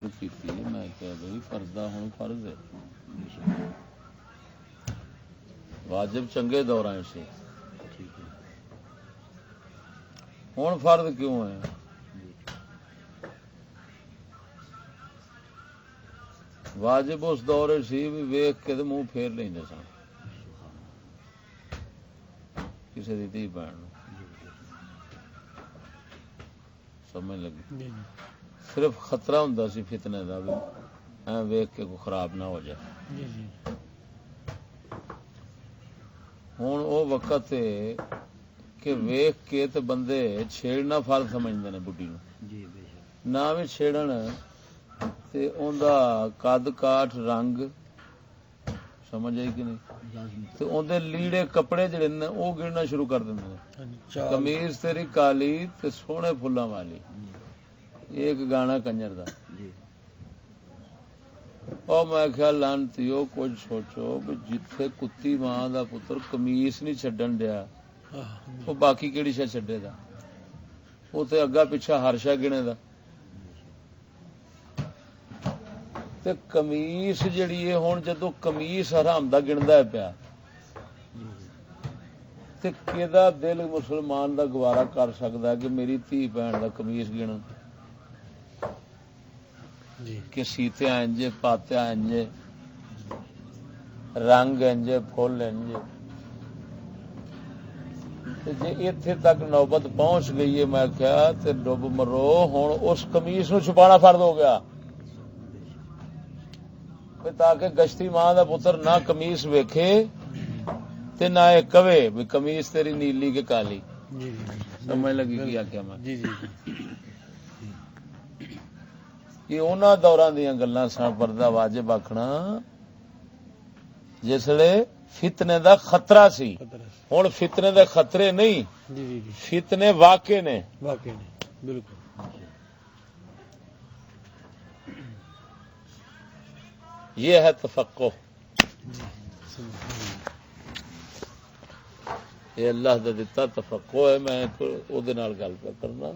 کی میں کہ بھائی پردہ ہوں فرض ہے واجب چنگے دور سے ہوں فرض کیوں ہے واجب اس دور سی بھی ویخ کے منہ پھیر لیں سن کسی کی دھی بہن سمجھ لگی صرف خطرہ ہوں سی فتنے کا بھی ویخ کے کوئی خراب نہ ہو جائے ہوں وہ وقت ہے کہ ویخ کے تے بندے چھیڑنا فرض سمجھتے ہیں بڈی نہ بھی چھیڑن تے اوندا قد کاٹ رنگ سمجھ آئی کہ نہیں تے اوندے لیڑے کپڑے جڑے نے وہ گرنا شروع کر دیں قمیض تیری کالی تے سونے پھلاں والی ایک گانا کنجر دا اور میں خیال لانتیو کچھ سوچو بھی جتھے کتی ماں دا پتر قمیص نہیں چھڈن دیا وہ باقی کیڑی شے چھڈے دا وہ تے اگا پیچھا ہر شے گنے دا تے قمیص جڑی ہے ہن جدوں قمیص حرام دا گندا ہے پیا تے کیدا دل مسلمان دا گوارا کر سکدا ہے کہ میری دھی بہن دا قمیص گنن کہ سیتے انجے پاتے انجے رنگ انجے پھول انجے جی اتنے تک نوبت پہنچ گئی ہے میں کیا تے ڈب مرو ہوں اس قمیص نو چھپانا فرض ہو گیا تاکہ گشتی ماں دا پتر نہ قمیص ویکھے تے نہ کہے بھی قمیص تیری نیلی کے کالی سمجھ لگی کیا کیا میں یہ انہاں دوراں دیاں گلاں سن پردہ واجب آکھنا جسلے فتنے دا خطرہ سی ہن فتنے دے خطرے نہیں فتنے واقع نے بالکل یہ ہے تفقہ یہ اللہ دا دتا تفقہ ہے میں او دے نال گل کرنا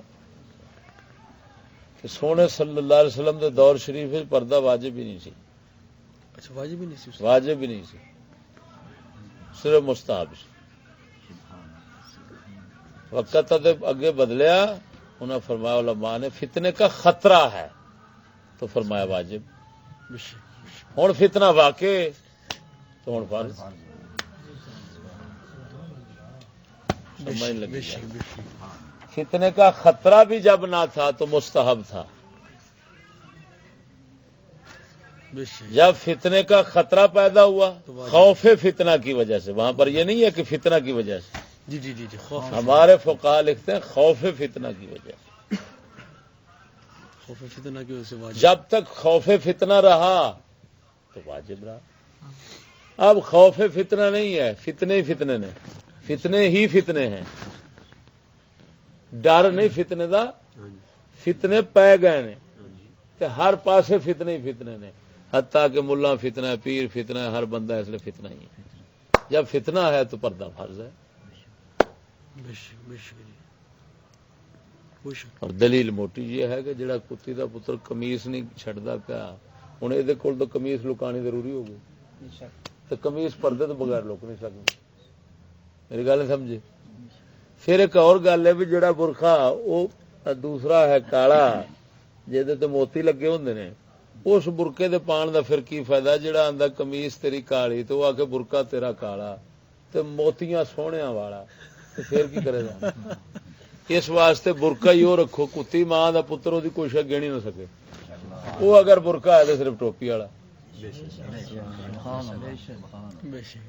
کہ سونے صلی اللہ علیہ وسلم دے دور شریف وچ پردہ واجب ہی نہیں سی اچھا واجب ہی نہیں سی واجب ہی نہیں سی صرف مستحب سی وقت اگے بدلیا انہوں نے فرمایا علماء نے فتنے کا خطرہ ہے تو فرمایا واجب ہوں فتنہ واقع تو ہوں فرض سمجھ لگی فتنے کا خطرہ بھی جب نہ تھا تو مستحب تھا جب فتنے کا خطرہ پیدا ہوا خوف فتنہ کی وجہ سے وہاں پر یہ نہیں ہے کہ فتنہ کی وجہ سے جی ہمارے فقہاء لکھتے ہیں خوف فتنہ کی وجہ سے خوف فتنہ کی وجہ سے واجب جب تک خوف فتنہ رہا تو واجب رہا اب خوف فتنہ نہیں ہے فتنے ہی فتنے نے فتنے ہی فتنے ہیں ڈر نہیں فتنے دا فتنے پے گئے نے تے ہر پاسے فتنے ہی فتنے نے حتیٰ کہ ملا فتنہ ہے پیر فتنہ ہے ہر بندہ اس لیے فتنہ ہی ہے جب فتنہ ہے تو پردہ فرض ہے اور دلیل موٹی یہ ہے کہ جڑا کتی دا پتر قمیص نہیں چھڑدا پیا ہن اے دے کول تو قمیص لکانی ضروری ہو گئی تے قمیص پردے تو بغیر لک نہیں سکدی میری گل سمجھے پھر ایک اور گل ہے بھی جڑا برقع وہ دوسرا ہے کالا جہدے تے موتی لگے ہوندے نے اس برقے دے پان دا پھر کی فائدہ جڑا آندا قمیص تیری کالی تو وہ آ کے برقع تیرا کالا تے موتیاں سونیاں والا تے پھر کی کرے گا اس واسطے برقع ہی وہ رکھو کتی ماں دا پتر دی کوئی شے گنی نہ سکے وہ اگر برقع ہے تو صرف ٹوپی والا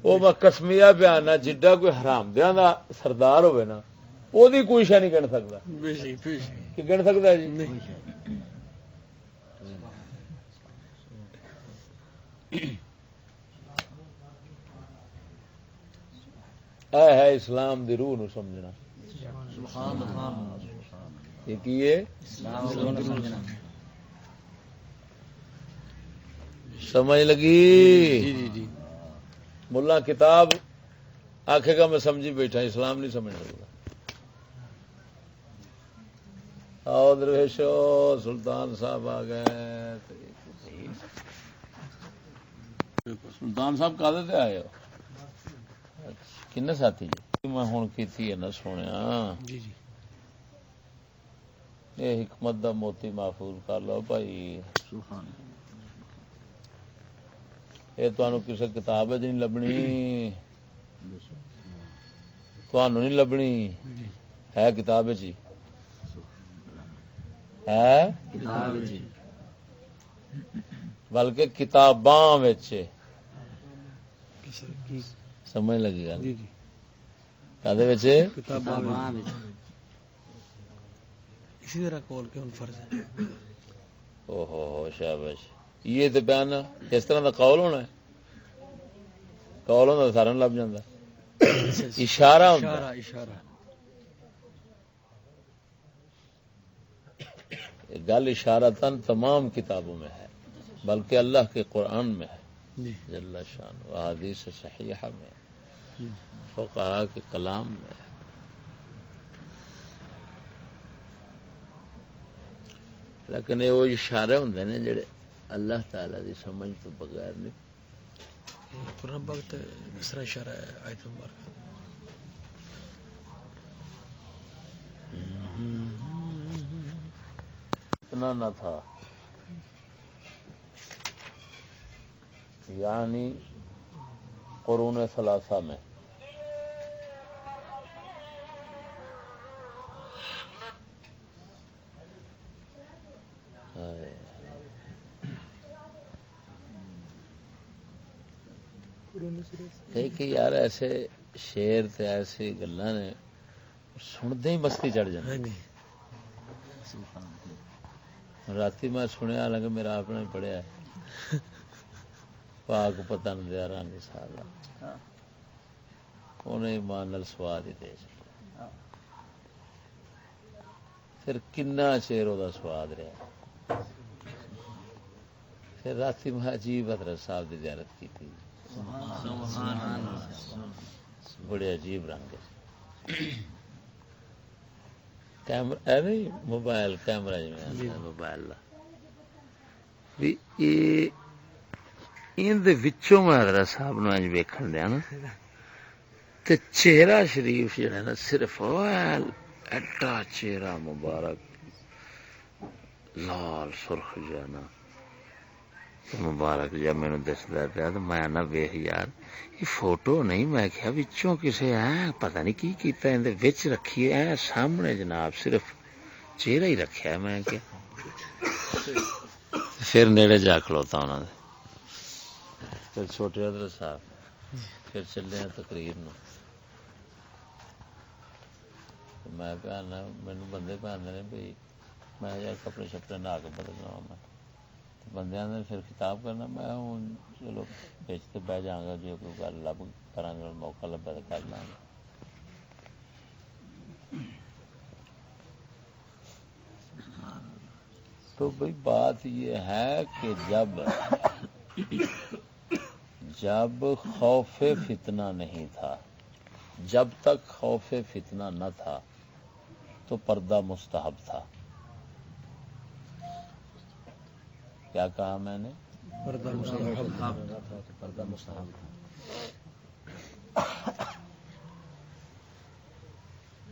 وہ میں قسمیہ بیان نہ جڈا کوئی حرام دیاں دا سردار ہوئے نا وہ دی کوئی شے نہیں گن سکتا کہ گن سکتا ہے جی اے ہے اسلام دی روح نو سمجھنا یہ کیے سمجھ لگی جی ملا کتاب آخے گا میں سمجھی بیٹھا اسلام نہیں سمجھ لگتا آؤ درویشو سلطان صاحب آ گئے. سلطان صاحب کدے تے آئے ہو؟ کنے ساتھی جی میں ہوں کی ہے نا سنیا جی جی یہ حکمت دا موتی محفوظ کر لو بھائی. یہ تمہیں کسی کتاب نہیں لبنی تمہیں نہیں لبنی ہے کتاب جی ہے بلکہ کتاباں سمجھ لگی گل جی جی کتاباں اسی طرح کال کے فرض ہے. او ہو شاباش یہ تو بیان اس طرح کا قول ہونا ہے. قول ہوتا سارا لب جاتا اشارہ ہوتا اشارہ گل اشارتاً تمام کتابوں میں ہے بلکہ اللہ کے قرآن میں ہے جی جل شان و حدیث صحیحہ میں فقہاء کے کلام میں ہے. لیکن یہ وہ اشارے ہوندے نے جڑے اللہ تعالی دی سمجھ تو بغیر نہیں. قرآن پاک تے اس طرح اشارہ ہے آیت مبارکہ. اتنا نہ تھا یعنی قرون ثلاثہ میں کہ یار ایسے شیر تے ایسی گلاں نے سنتے ہی مستی چڑھ جاتی. راتی میں سنیا حالانکہ میرا اپنا ہی پڑھیا ہے پاک پتن دیا رنگ سالا انہیں ایمان نال سواد ہی دے چکا. پھر کنا چیر وہ سواد رہا. پھر راتی میں عجیب حضرت صاحب کی زیارت کی تھی. بڑے عجیب رنگ کیمرہ نہیں موبائل کیمرہ جی موبائل بھی میں حضرت صاحب نو اج ویکھن دیا نا تے چہرہ شریف جڑا نا صرف ایڈا چہرہ مبارک لال سرخ جانا مبارک جا مینو دسدا پیا تو میں نہ ویکھ یار یہ فوٹو نہیں میں کیا وچوں کسے پتہ نہیں کی کیتا ایں دے وچ رکھی ہے سامنے جناب صرف چہرہ ہی رکھیا میں کیا پھر نیڑے جا کھلوتا انہوں نے پھر چھوٹے حضرت صاحب پھر چلے ہیں تقریر نو. میں پہنا مینو بندے پہ آدھے بھائی میں یار کپڑے شپڑے نہ کے بدلنا میں بندے آدھے پھر خطاب کرنا میں ہوں چلو بیچتے بہ جاؤں گا جو کوئی گل لب کرا گا موقع لبا تو کر لیں گے. تو بھائی بات یہ ہے کہ جب خوف فتنہ نہیں تھا جب تک خوف فتنہ نہ تھا تو پردہ مستحب تھا. کیا کہا میں نے؟ پردہ مستحب پردہ مستحب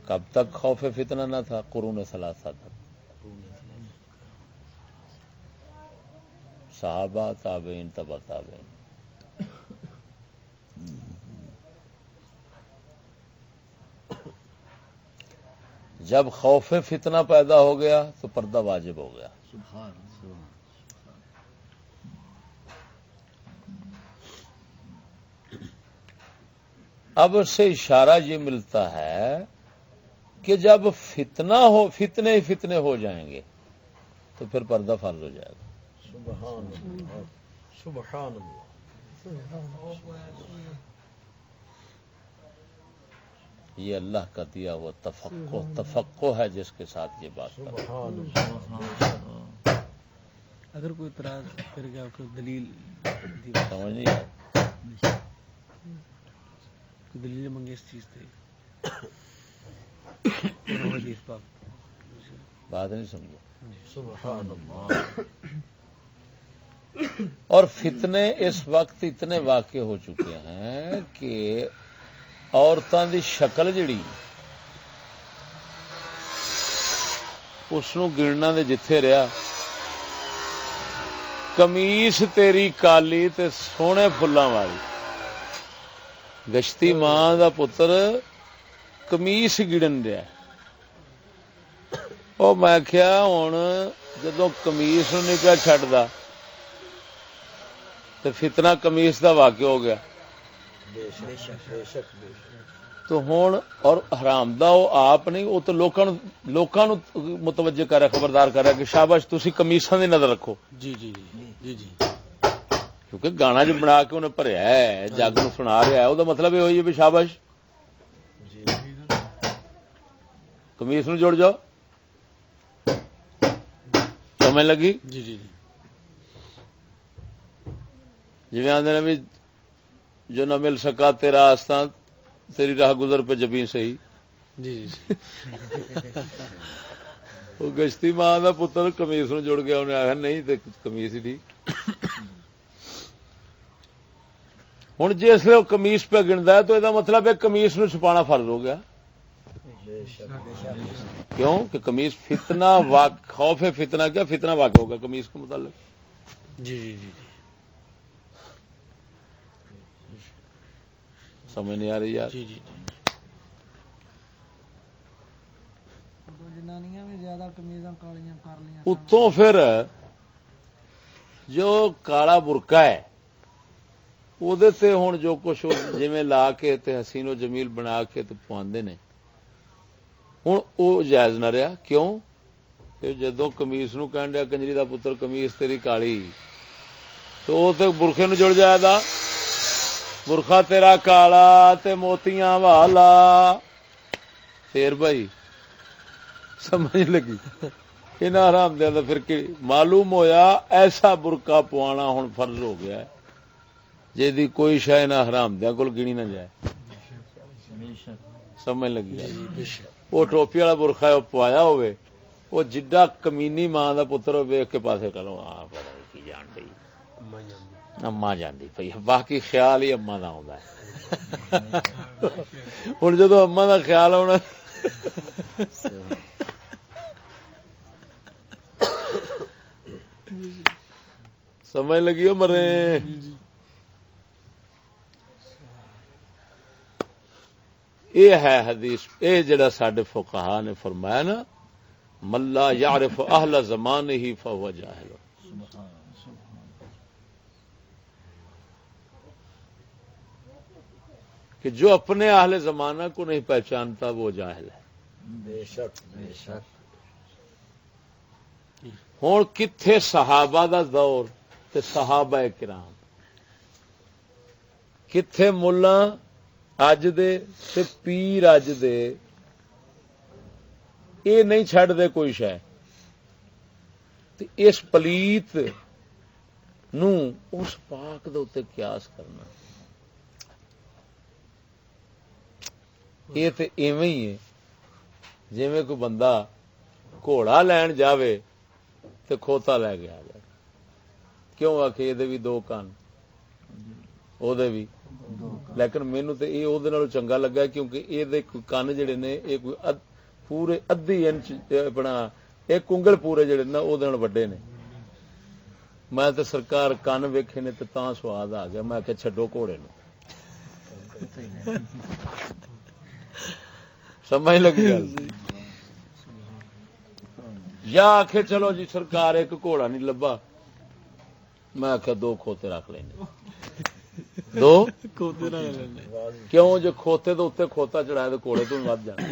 کب تک خوف فتنہ نہ تھا؟ قرون ثلاثہ تک. صحابہ تابعین تبع تابعین. جب خوف فتنہ پیدا ہو گیا تو پردہ واجب ہو گیا. اب اس سے اشارہ یہ ملتا ہے کہ جب فتنے فتنے ہو جائیں گے تو پھر پردہ فرض ہو جائے گا. سبحان اللہ. یہ اللہ کا دیا ہوا تفقع ہے جس کے ساتھ یہ بات اگر کوئی اعتراض کر گیا کوئی دلیل سمجھ نہیں آئی. دلیل منگے اس چیز سے بات نہیں سمجھا. سبحان اللہ. اور فتنے اس وقت اتنے واقع ہو چکے ہیں کہ عورتوں دی شکل جڑی اس نو گننا دے جتھے رہا کمیس تیری کالی تے سونے فلاں والی گشتی ماں دا پتر کمیس گڑن رہا. او میں کیا ہن جدوں کمیس نو نہیں پیا چھڈدا تے فتنہ کمیس دا واقع ہو گیا. بے شک بے شک بے شک. تو ہوں اور حرام دا وہ آپ نہیں وہ تو لوکاں نو متوجہ کر رہا خبردار کر رہا کہ شاباش تسی کمیساں دی نظر رکھو. جی جی جی جی. کیونکہ گانا جو بنا کے انہیں بھریا ہے جگ نو سنا رہا ہے وہ مطلب یہ ہوئی ہے بھی شاباش کمیس نو جڑ جاؤ. سمجھ لگی؟ جی جی جی. جی آدھے نے بھی جو نہ مل سکا تیرا آستان تیری راہ گزر پہ جبیں صحیح. جی جی. وہ گشتی ماں کا پتر کمیس نو جڑ گیا انہیں آخر نہیں تو کمیس ہی ٹھیک. ہوں جس وہ کمیس پہ گنتا ہے تو یہ مطلب ہے کمیس نو چھپانا فرض ہو گیا. کیوں کہ کمیس فتنہ خوف ہے فتنہ کیا فتنہ واقع ہوگا کمیس کے متعلق. جی جی جی. سمجھ نہیں آ رہی یار. جی جی. جنانیاں بھی زیادہ قمیضاں کالیاں کر لیاں. اتوں پھر جو کالا برقع ہے وہ ہوں جو کچھ جی لا کے تے حسین و جمیل بنا کے تو پواندے نے ہوں وہ جائز نہ رہا. کیوں کہ جدو کمیس نو کہن دیا کنجری دا پتر کمیس تیری کالی تو وہ تو برخے نو جڑ جائے گا. برخا تیرا کالا تے موتیاں والا پھر بھائی سمجھ لگی انہاں حرام دیا پھر معلوم ہویا ایسا برقع پوانا ہوں فرض ہو گیا جی کوئی شاید نہ حرام دیا کول گنی نہ جائے. سمجھ لگی وہ ٹوپی والا برقع ہے وہ پوایا ہوئے وہ جڈا کمینی ماں دا پتر ویخ کے پاسے کرو کی جان پی اما جاندی پی باقی خیال ہی اما دا آوندا ہے. ہوں جدو اما دا خیال آنا سمجھ لگی ہو مرے. یہ ہے حدیث یہ جڑا ساڈے فقہا نے فرمایا نا ملا یعرف اہل زمانہ فہو جاہل. کہ جو اپنے اہل زمانہ کو نہیں پہچانتا وہ جاہل ہے. بے شک بے شک. ہوں کتھے صحابہ دا دور تے صحابہ کرام کتھے ملا اج دے تے پیر اج دے یہ نہیں چھڈ دے کوئی شے. اس پلیت نو اس پاک دے اوتے قیاس کرنا یہ تے ایویں ہی ہے جویں کوئی بندہ گھوڑا لین جاوے تے کھوتا لے کے آ جائے. کیوں آ کے یہ بھی دو کان او دے بھی لیکن مینوں تے یہ اودے نالوں چنگا لگا کیونکہ یہ کان جڑے نے یہ کوئی پورے ادھی انچ اپنا ایک کنگل پورے جڑے نا اودے نال وڈے نے. میں تے سرکار کان ویکھے نے تے تاں سواد آ گیا میں کہ چھڈو گھوڑے نو. سمجھ لگی گل. یا آخے چلو جی سرکار ایک گھوڑا نہیں لبا میں آخیا دو کھوتے رکھ لیں دو کھوتے رکھ لینے. کیوں جو کھوتے تو اتنے کھوتا چڑھایا تو گھوڑے تو ود جانا.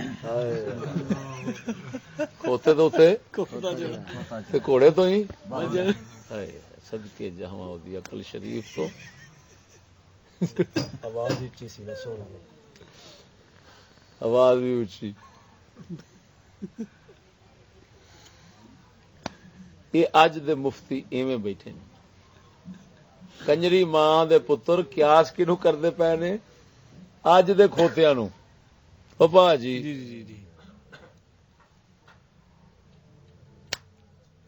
کھوتے تو اتنے گھوڑے تو ہی صدقے جہاں دی عقل شریف تو آواز اچھی سی نہ سن آواز بھی اچھی. یہ اج دے مفتی ایویں بیٹھے نے کنجری ماں دے پتر قیاس کنوں کرتے پے نے اج دے کھوتیاں نو. او بھا جی جی جی جی.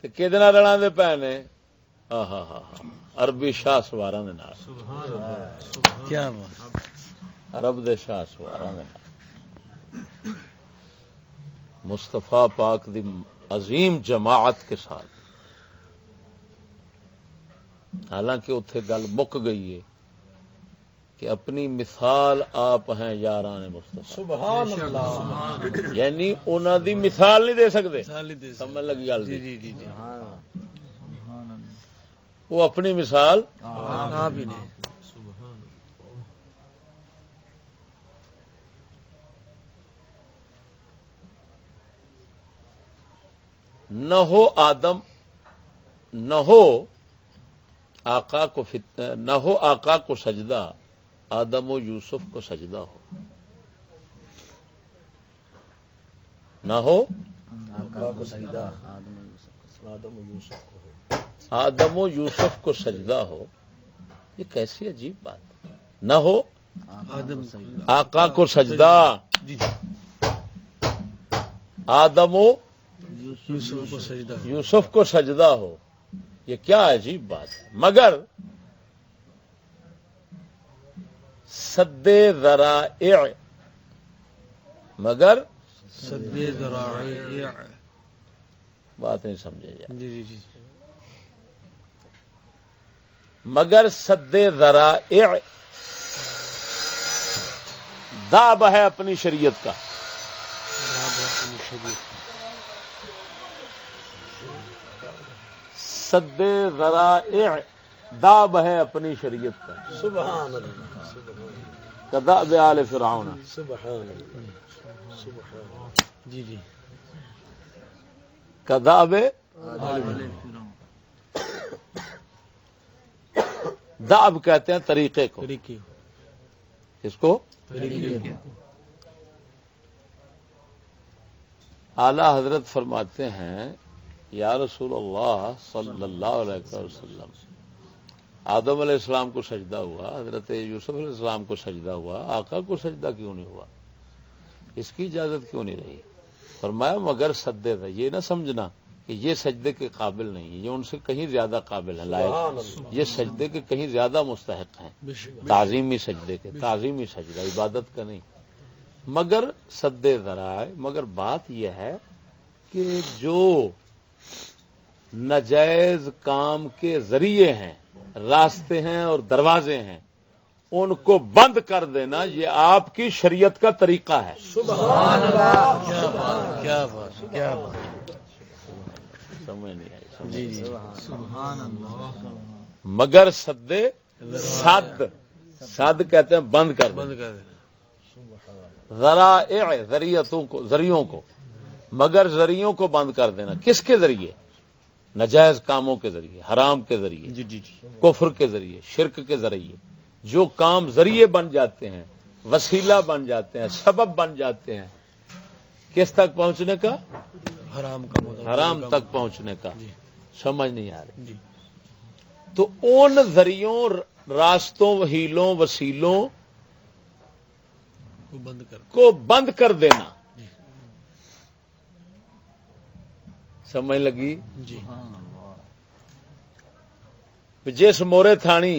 تے کدے نال رلاں دے پے نے عربی شاہ سواراں دے نال کیا بات عرب دے شاہ سواراں دے نال مصطفیٰ پاک دی عظیم جماعت کے ساتھ حالانکہ اتنے گل مک گئی ہے کہ اپنی مثال آپ ہیں یاران مصطفیٰ سبحان اللہ یعنی انہوں دی مثال نہیں دے سکتے مثال ہی دے سکتے۔ سمجھ لگی گل جی دی جی جی جی وہ اپنی مثال آپ ہی نہیں نہ ہو آدم نہ ہو آقا کو نہ ہو آقا کو سجدہ آدم و یوسف کو سجدہ ہو نہ ہو آقا کو سجدہ آدم و یوسف کو ہو آدم و یوسف کو سجدہ ہو یہ کیسی عجیب بات ہے نہ ہو آدم آقا کو سجدہ جی جی آدم و یوسف کو سجدہ یوسف کو سجدہ ہو یہ کیا عجیب بات ہے مگر سد ذرائع مگر سد ذرائع بات نہیں سمجھے جائے جی جی جی مگر سد ذرائع داب ہے اپنی شریعت کا سد ذرائع داب ہے اپنی شریعت کا سبحان اللہ کداب آل فرعون سبحان اللہ سبحان جی جی کداب داب کہتے ہیں طریقے کو طریقے اس کو طریقے اعلی حضرت فرماتے ہیں یا رسول اللہ صلی اللہ علیہ وسلم آدم علیہ السلام کو سجدہ ہوا حضرت یوسف علیہ السلام کو سجدہ ہوا آقا کو سجدہ کیوں نہیں ہوا اس کی اجازت کیوں نہیں رہی فرمایا مگر سجدے تھا یہ نہ سمجھنا کہ یہ سجدے کے قابل نہیں ہے یہ ان سے کہیں زیادہ قابل ہے لائق یہ سجدے کے کہیں زیادہ مستحق ہیں تعظیمی سجدے کے تعظیمی سجدہ عبادت کا نہیں مگر سد ذرائع مگر بات یہ ہے کہ جو ناجائز کام کے ذریعے ہیں راستے ہیں اور دروازے ہیں ان کو بند کر دینا یہ آپ کی شریعت کا طریقہ ہے سبحان اللہ کیا بات کیا بات کیا بات سمجھ نہیں آئی جی جی مگر سد کہتے ہیں بند کر دینا بند کر دینا ذرائع ذریعوں کو مگر ذریعوں کو بند کر دینا کس کے ذریعے ناجائز کاموں کے ذریعے حرام کے ذریعے جی جی جی کفر کے ذریعے شرک کے ذریعے جو کام ذریعے بن جاتے ہیں وسیلہ بن جاتے ہیں سبب بن جاتے ہیں کس تک پہنچنے کا حرام کا حرام تک پہنچنے کا جی سمجھ نہیں آ رہی جی تو ان ذریعوں راستوں وسیلوں وہ بند کر کو بند کر دینا سمجھ لگی جی جس مورے تھانی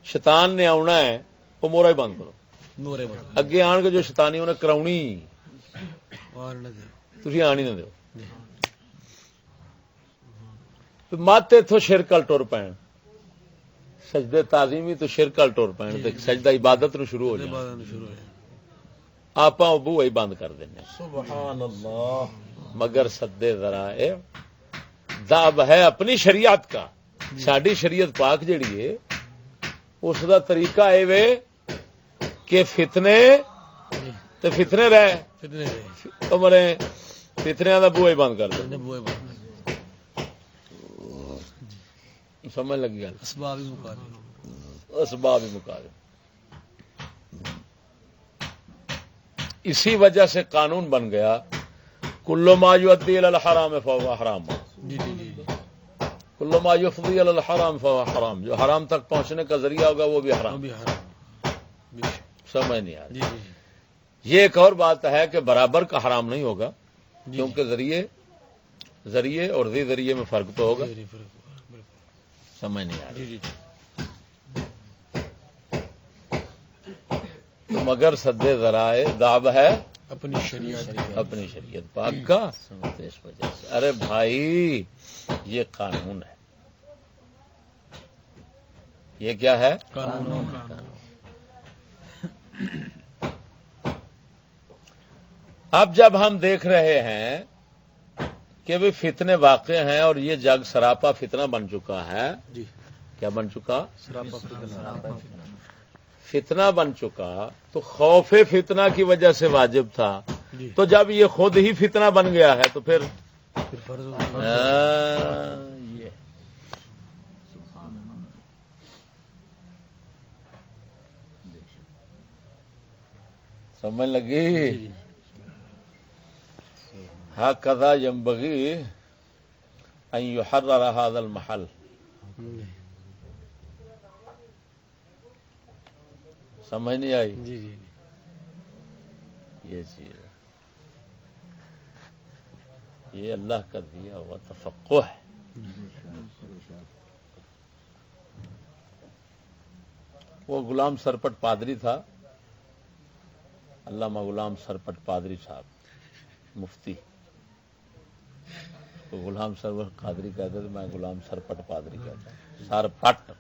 شیطان نے آنا ہے وہ مورا ہی بند کرو نورے بند اگے آن کے جو شیطانی انہیں کراؤنی اور نہ دے تھی آن ہی نہ دو مت اتوں شرکل ٹر پین سجدے تعظیمی تو شرکل ٹر پین سجدہ عبادت نو شروع ہو جائے بعد شروع ہے آپ بو ہی بند کر دینا سبحان اللہ مگر سدے ذرائع داب ہے اپنی شریعت کا ساری شریعت پاک جڑی ہے اس دا طریقہ اے وے کہ فتنے رہے کتنے رہے مرے فتنیا دا بوئے بند کر دے بوئے بند سمجھ لگی گل اسباب ہی مکا دے اسباب ہی مکا دے اسی وجہ سے قانون بن گیا کل ما یؤدی الی الحرام فهو حرام جی جی جی کل ما یفضی الی الحرام فهو حرام جو حرام تک پہنچنے کا ذریعہ ہوگا وہ بھی حرام بھی حرام سمجھ نہیں آ رہی جی جی یہ ایک اور بات ہے کہ برابر کا حرام نہیں ہوگا کیونکہ ذریعے ذریعے اور ذی ذریعے میں فرق تو ہوگا. جی بالکل. سمجھ نہیں آ رہی. جی تو مگر سد ذرائع داب ہے اپنی شریعت. اپنی شریعت پاک کا. تو اس وجہ سے ارے بھائی یہ قانون ہے. یہ کیا ہے؟ قانون. اب جب ہم دیکھ رہے ہیں کہ بھی فتنے واقع ہیں اور یہ جگ سراپا فتنہ بن چکا ہے. جی. کیا بن چکا؟ سراپا فتنہ. فتنہ بن چکا. تو خوف فتنہ کی وجہ سے واجب تھا. جی. تو جب یہ خود ہی فتنہ بن گیا ہے تو پھر پھر فرض یہ سمجھ لگی. ہکذا ينبغي ان يحرر هذا المحل. سمجھ نہیں آئی؟ جی جی. یہ چیز یہ اللہ کا دیا ہوا تفقہ ہے. وہ غلام سرپٹ پادری تھا، علامہ غلام سرپٹ پادری صاحب مفتی. تو غلام سرپٹ قادری کہتے تھے، میں غلام سرپٹ پادری کہتا ہوں. سرپٹ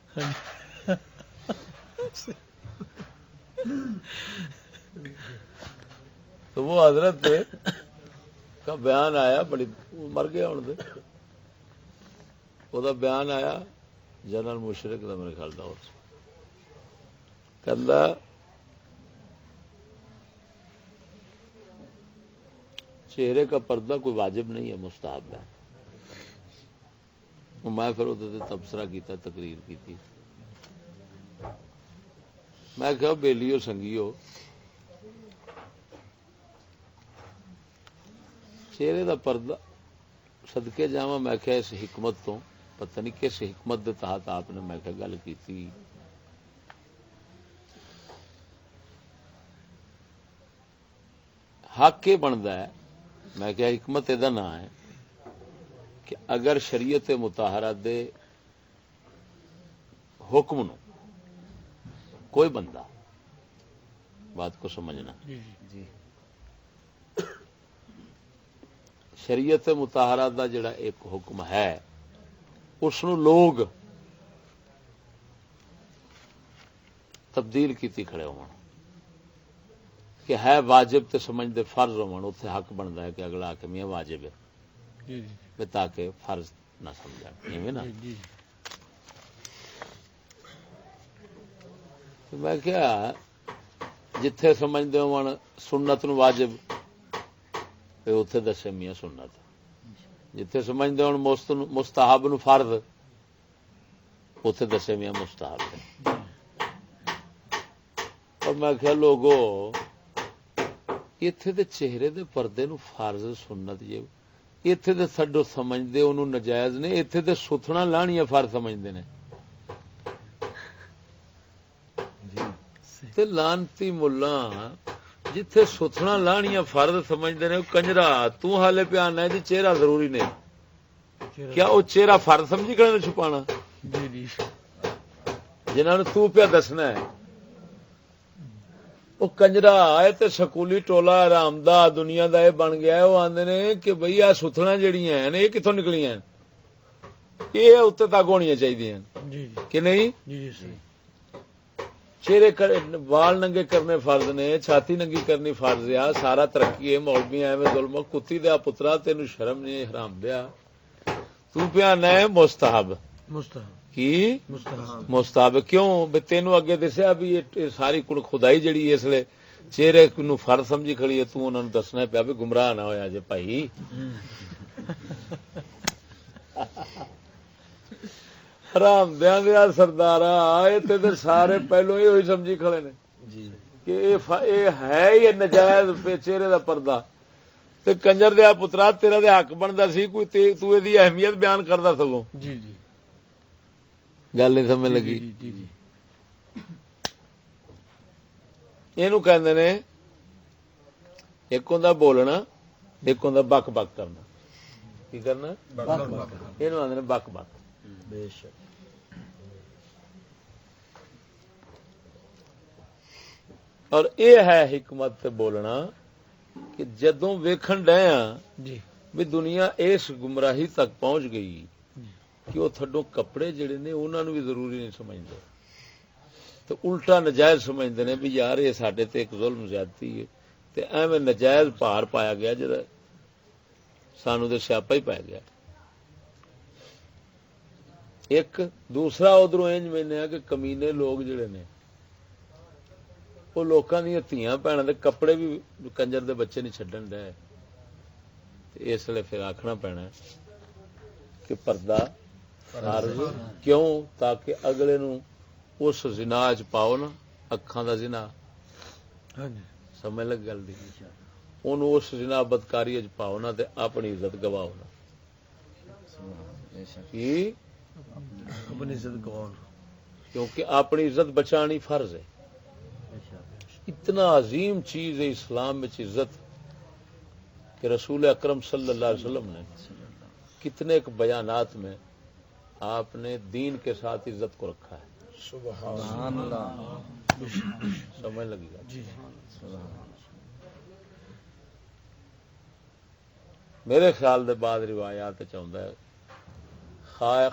تو وہ حضرت کا بیان آیا، بڑی مر گیا ہوں وہ بیان آیا جنرل مشرق کا، میرے خیال دور سے کہ چہرے کا پردہ کوئی واجب نہیں ہے، مستحب ہے. میں پھر ادھر تبصرہ کیتا، تقریر کی تھی. میں کہا بیلیو سنگیو، چہرے دا پردہ صدقے جاواں. میں کہا اس حکمت تو پتہ نہیں کس حکمت دے تحت آپ نے میں کہا گل کی تھی. حق یہ بنتا ہے، میں کہا حکمت یہ نام ہے کہ اگر شریعت مطہرہ دے حکم نو کوئی بندہ، بات کو سمجھنا، جی شریعت مطہرہ دا جڑا ایک حکم ہے اس نو لوگ تبدیل کیتی کھڑے ہون کہ ہے واجب تے سمجھ دے فرض ہون، اتنے حق بنتا ہے کہ اگلا کہ میاں واجب ہے تاکہ فرض نہ سمجھ نا. میں کیا جتھے سمجھتے ہو سنت نو واجب اتے دسے میاں سنت، جتھے سمجھتے ہو مستحب نو فرض اتے دسے میاں مستحب ہے. اور میں کیا لوگو اتنے دے چہرے دے پردے نو فرض سنت جی اتنے دے سڈو سمجھتے انہوں نجائز نے، اتنے دے ستھنا لانیاں فرض سمجھتے ہیں. تے لانتی ملا جتھے ستھنا لانیاں فرض سمجھتے ہیں کنجرا تو حالے پہ آنا ہے جی چہرہ ضروری نے. کیا وہ چہرہ فرض سمجھی کرنے چھپانا جنہوں نے تو پیا دسنا ہے؟ وہ کنجرا آئے تے سکولی ٹولا آرام دا دنیا دا یہ بن گیا ہے. وہ آندے نے کہ بھئی آ ستھنا جڑیاں ہیں یہ کتوں نکلیاں ہیں، یہ اتنے تک ہونی چاہیے کہ نہیں. چہرے وال ننگے کرنے فرض نے، چھاتی ننگی کرنی فرض ہے. سارا ترقی ہے، مولوی ایویں ظلم. کتی دیا پترا تینوں شرم نہیں حرام دیا تو پیا نہ مستحب کی مستحب کیوں تینوں اگے دسیا بھی یہ ساری کڑ خدائی جڑی اس لیے چہرے نو فرض سمجھی کھڑی ہے. تو انہوں نے دسنا پیا بھی گمراہ نہ ہویا جے بھائی. حرام دیا دیا سردارا تے سارے پہلو یہ سمجھی کھڑے نے کہ یہ ہے ہی نجائز چہرے دا پردہ. تے کنجر دیا پترا تیرا دے حق بنتا سی کوئی تو یہ اہمیت بیان کرتا سگوں. گل نہیں سمجھ لگی. یہ کہندے نے ایک ہوندا بولنا، ایک ہوندا بک بک کرنا. کی کرنا یہ آدھے بک بک. بے شک. اور یہ ہے حکمت تے بولنا کہ جدوں ویکھن ڈے ہاں جی بھی دنیا اس گمراہی تک پہنچ گئی کہ وہ تھڈوں کپڑے جڑے نے انہاں نوں بھی ضروری نہیں سمجھتے تو الٹا نجائز سمجھتے ہیں بھی یار یہ ساڈے تے ایک ظلم زیادتی ہے تے ایویں نجائز بھار پایا گیا جڑا سانو تے سیاپا ہی پی گیا. ایک دوسرا ادھروں انج ملیا کہ کمینے لوگ جڑے نے وہ لوکاں دی دھیاں بھیناں دے کپڑے بھی کنجر دے بچے نہیں چڈن ڈے. اس لیے پھر آخنا پینا کہ پردہ فرض کیوں تاکہ اگلے نو اس زنا چ پاؤ نا اکھاں دا زنا ہاں جی سمجھ لگ گل دی اونوں اس زنا بدکاری چ پاؤ نا تے اپنی عزت گواؤ نا کی اپنی عزت گواؤ. کیونکہ اپنی عزت بچانی فرض ہے. اتنا عظیم چیز ہے اسلام میں عزت کہ رسول اکرم صلی اللہ علیہ وسلم نے کتنے ایک بیانات میں آپ نے دین کے ساتھ عزت کو رکھا ہے. سبحان اللہ. سمجھ لگی گا جی میرے خیال دے بعد روایات چاہتا ہے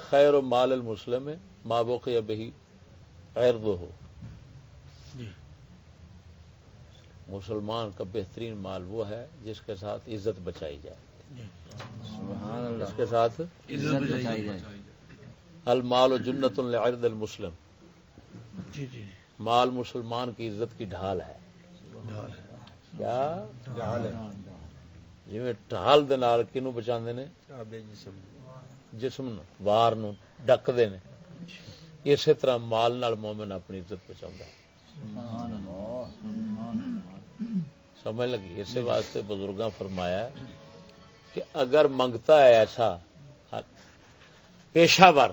خیر و مال المسلم ما بقي به عرضه. جی مسلمان کا بہترین مال وہ ہے جس کے ساتھ عزت بچائی جائے. سبحان اللہ. اس کے ساتھ عزت بچائی جائے. المال جنت لعرض المسلم. جی جی مال مسلمان کی عزت کی ڈھال ہے. ڈھال ہے. کیا ڈھال ہے؟ جی ڈھال دے نال کینوں بچاندے نے جسم نو وار نو ڈکدے نے اسی طرح مال نال مومن اپنی عزت بچاوندا ہے. سمجھ لگی. اسی واسطے بزرگاں فرمایا کہ اگر منگتا ہے ایسا پیشہ ور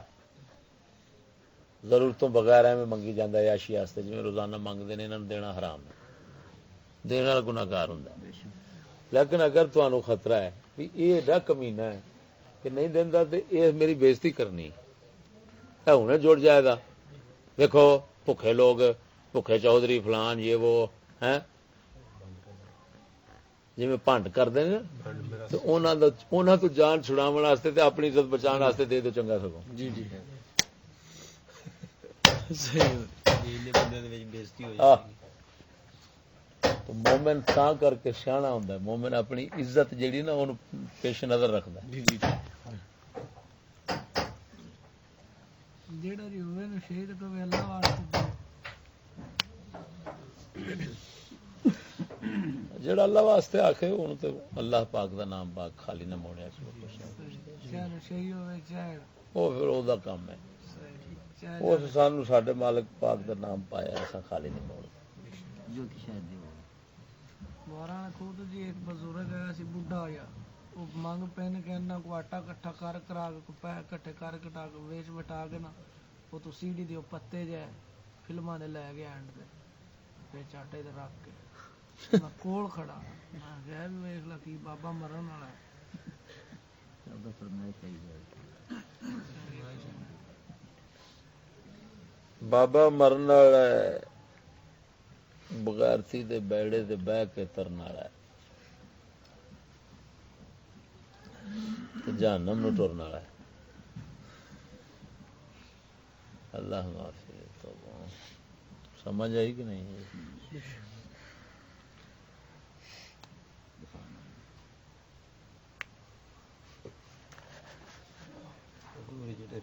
ضرورتوں بغیر میں منگی جاتا ہے عیاشی واسطے جی روزانہ منگتے ہیں انہوں نے دینا حرام ہے دینے والا گناہگار ہوں. لیکن اگر تمہیں خطرہ ہے کہ یہ ایڈا کمینہ ہے کہ نہیں دینا تو یہ میری بےزتی کرنی ہوں جڑ جائے گا. دیکھو بھوکھے لوگ بھوکھے چودھری فلان یہ وہ ہیں جی میں پانڈ کرتے ہیں تو انہوں تو جان چھڑاو واسطے تے اپنی عزت بچان واسطے دے دو چنگا سگو. جی جی تو مومن تا کر کے سیاح ہوں مومن اپنی عزت جیڑی نا انہوں پیش نظر رکھتا ہے. جی جی جیڑا جی ہوئے نا شہید کو بھی اللہ واسطے جڑا اللہ واسطے آکھے انہوں تو اللہ پاک دا نام پاک خالی نہ موڑیا چاہے شہید ہوئے چاہے وہ پھر وہ دا کام ہے. چاہے وہ سانو ساڈے مالک پاک دا نام پایا ایسا خالی نہیں موڑ. جو کہ شاید ہو مولانا خود جی ایک بزرگ ہے سی بڈھا ہویا وہ منگ پہن کے انہاں کو آٹا کٹھا کر کرا کے پیسے کٹھے کر کٹا کے ویچ بٹا کے نا وہ تو سیڑھی دیو پتے جائے فلماں دے لے گیا اینڈ تے وچ آٹے تے رکھ کے میں کول کھڑا میں کہا بھی ویکھ لا کی بابا مرن والا ہے. زیادہ فرمائش چاہیے. بابا مرن والا ہے بغیرتی دے بیڑے دے بہ کے ترن والا ہے جہنم نو ٹرن والا ہے. اللہ معافی. تو سمجھ آئی کہ نہیں؟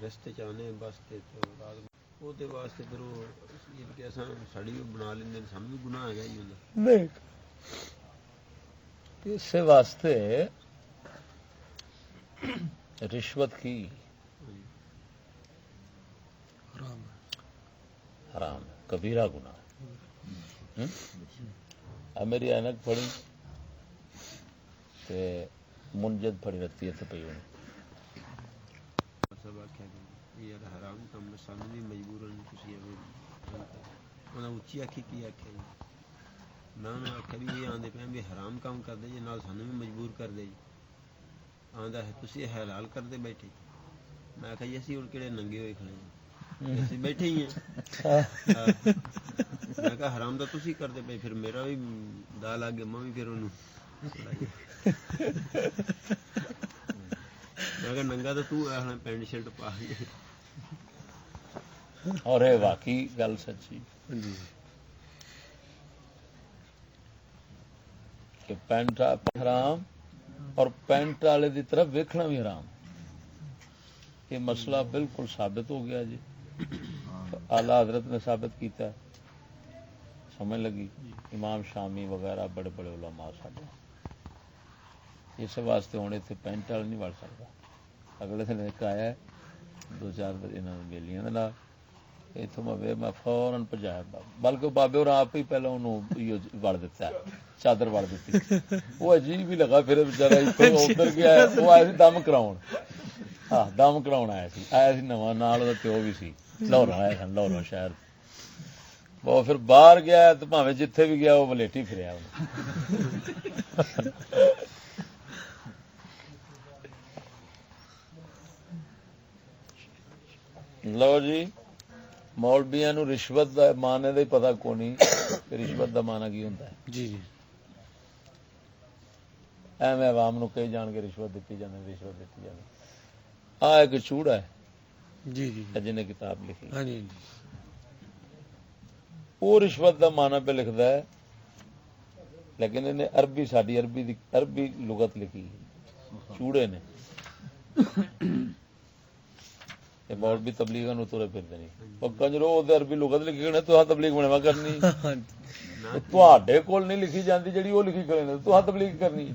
رستے چاہنے بس وہ واسطے پھر وہ ساڑی بھی بنا لیں سانو بھی گناہ ہے ہی نہیں اس واسطے رشوت کی حرام حرام کبیرہ گناہ. میری اینک پڑی تے منجد پڑی رکھتی ہے پی ہونی سب آخیا یار حرام کام سانو بھی مجبور اچھی آخی کی آخیا جی میں آخیا بھی یہ آدھے پہ بھی حرام کام کر دے جی نال سانو بھی مجبور کر دے جی ਆਂਦਾ ਹੈ ਤੁਸੀਂ ਇਹ ਹਲਾਲ ਕਰਦੇ ਬੈਠੇ। ਮੈਂ ਕਿਹਾ ਜੀ ਅਸੀਂ ਹੁਣ ਕਿਹੜੇ ਨੰਗੇ ਹੋਏ ਖੜੇ ਹਾਂ, ਅਸੀਂ ਬੈਠੇ ਹੀ ਹਾਂ। ਮੈਂ ਕਿਹਾ ਹਰਾਮ ਦਾ ਤੁਸੀਂ ਕਰਦੇ ਪਏ, ਫਿਰ ਮੇਰਾ ਵੀ ਦਾ ਲੱਗ ਗਿਆ, ਮੈਂ ਵੀ ਫਿਰ ਉਹਨੂੰ ਮੈਂ ਕਿਹਾ ਨੰਗਾ ਤਾਂ ਤੂੰ ਹੈ, ਪੈਂਟ ਸ਼ਰਟ ਪਾ ਕੇ। اور یہ واقعی گل سچی کہ پینٹ حرام اور پینٹ والے دی طرف ویکھنا بھی حرام. یہ مسئلہ بالکل ثابت ہو گیا جی. اعلی حضرت نے ثابت کیتا ہے، سمجھ لگی. امام شامی وغیرہ بڑے بڑے علماء ساڈے اس واسطے ہوں اتنے پینٹ والا نہیں وڑ سکتا. اگلے دن ایک آیا ہے 2-4 بیلیاں اتوں میں فورن پجایا، بلکہ بابے اور آپ ہی پہلے انہوں وڑ دیتا ہے، چادر وڑ دیتی. وہ عجیب ہی لگا، پھر بچارا ادھر گیا، وہ آیا سی دم کراؤن. ہاں دم کراؤن آیا سی نواں، نال وہ پیو بھی سی، لاہور آیا سن، لاہور شہر. وہ پھر باہر گیا تو بھاویں جتھے بھی گیا وہ ولیٹی پھریا. لو جی، مولبیاں نو رشوت دا معنی دا ہی پتہ کونی کہ رشوت دا معنی کی ہوندا ہے. جی جی ایویں عوام نو کہی جان کے رشوت دیتی جاندی، رشوت دیتی جاندی. آ ایک چوڑا ہے جی جی جن نے کتاب لکھی، ہاں جی وہ رشوت دا معنی پہ لکھدا ہے، لیکن انہیں عربی ساڈی عربی لغت لکھی چوڑے نے. مولوی تبلیغ نو ترے پھرتے نہیں، کنجرو عربی لغت لکھی نے تو تبلیغ بنوا کرنی. تواڈے کول نہیں لکھی جاندی جڑی وہ لکھی کرے نے تو تبلیغ کرنی.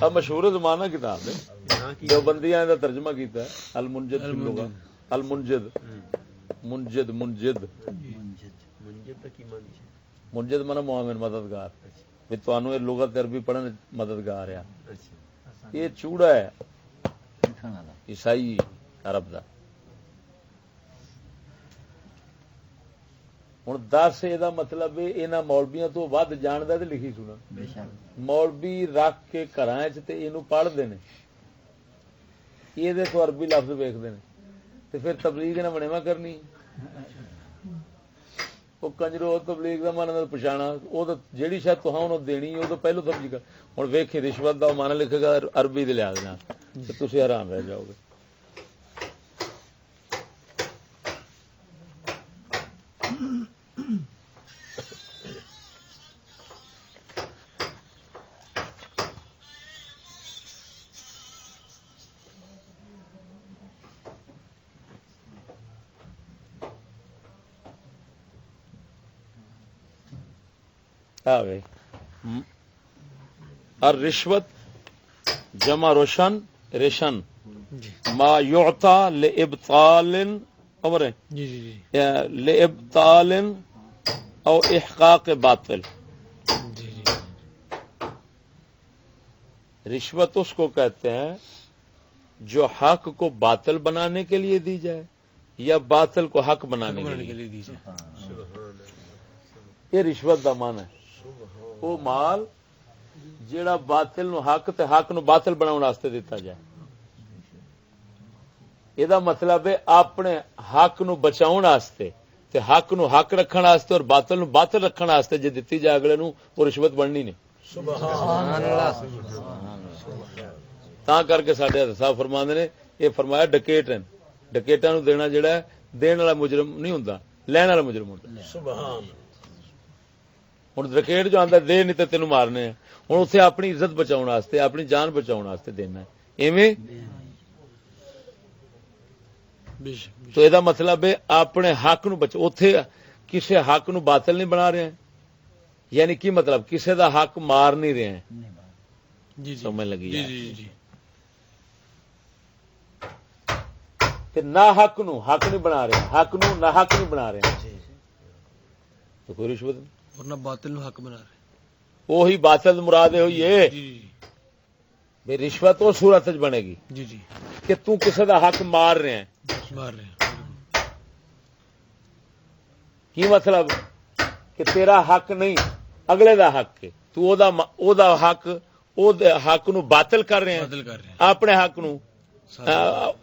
اب مشہور زمانہ کتاب ہے، دیوبندیاں دا ترجمہ کیتا ہے المنجد فی اللغہ. المنجد منجد منجد منجد مانا معاون، مددگار. بھی تانوں یہ لغت عربی پڑھن مددگار ہے. یہ چوڑا ہے عیسائی عرب دا. ہوں دس یہ مطلب یہاں مولبیاں تو ود جاندا تے لکھی سنا. مولوی رکھ کے گھراں تے اینو پڑھدے نے، یہ تو عربی لفظ ویکھدے نے تے پھر تبلیغ نہ بنےوا کرنی. وہ کنجرو تبلیغ کا مانا پچھانا، وہ تو جیڑی شاید تہاں انہوں دینی وہ تو پہلو سمجھ گا. ہوں ویکھی رشوت کا مانا لکھے گا عربی دے لحاظ نال تو تسی حیران رہ جاؤ گے. الرشوت جمع روشن ریشن ما یعطا لابطال امر جی جی جی لابطال او احقاق باطل. جی جی رشوت اس کو کہتے ہیں جو حق کو باطل بنانے کے لیے دی جائے یا باطل کو حق بنانے کے لیے. دیجیے. یہ رشوت دا مان ہے. وہ مال جیڑا باطل نو حق تے حق نو باطل بناؤن واسطے دیتا جائے. یہ مطلب ہے اپنے حق نو بچاؤن واسطے تے حق نو حق رکھن واسطے اور باطل نو باطل رکھن واسطے جے دتی جائے اگلے نو وہ رشوت بننی نہیں. سبحان اللہ. تا کر کے ساڈے حضرت صاحب فرماندے نے یہ فرمایا ڈکیٹ ہیں، ڈکیٹاں نو دینا جڑا ہے دین والا مجرم نہیں ہوندا، لین والا مجرم ہوندا. سبحان. ہوں ڈکیٹ جو آتا دے نہیں تو تینوں مارنے ہیں. ہوں اتنے اپنی عزت بچاؤ واسطے اپنی جان بچاؤ واسطے دینا ہے. ایویں تو یہ مطلب ہے اپنے حق نو بچا. اتے کسی حق نو باطل نہیں بنا رہے ہیں، یعنی کی مطلب کسی دا حق مار نہیں رہے ہیں. سمجھ لگی نہ حق نو حق نہیں بنا رہے، حق نو نہ حق نہیں بنا رہے ہیں تو کوئی رشوت نہیں. اور نہ باطل نو حق بنا رہے. وہی باطل مراد ہوئی ہے بے رشوت وہ صورت بنے گی جی جی کہ تو کسی دا حق مار رہے ہیں. مار رہے ہیں. کی مطلب کہ تیرا حق نہیں اگلے دا حق ہے. ਉਹਦਾ ਹੱਕ ਉਹਦੇ ਹੱਕ ਨੂੰ ਬਾਤਲ ਕਰ ਰਹੇ ਬਦਲ ਕਰ ਰਹੇ ਆ, ਆਪਣੇ ਹੱਕ ਨੂੰ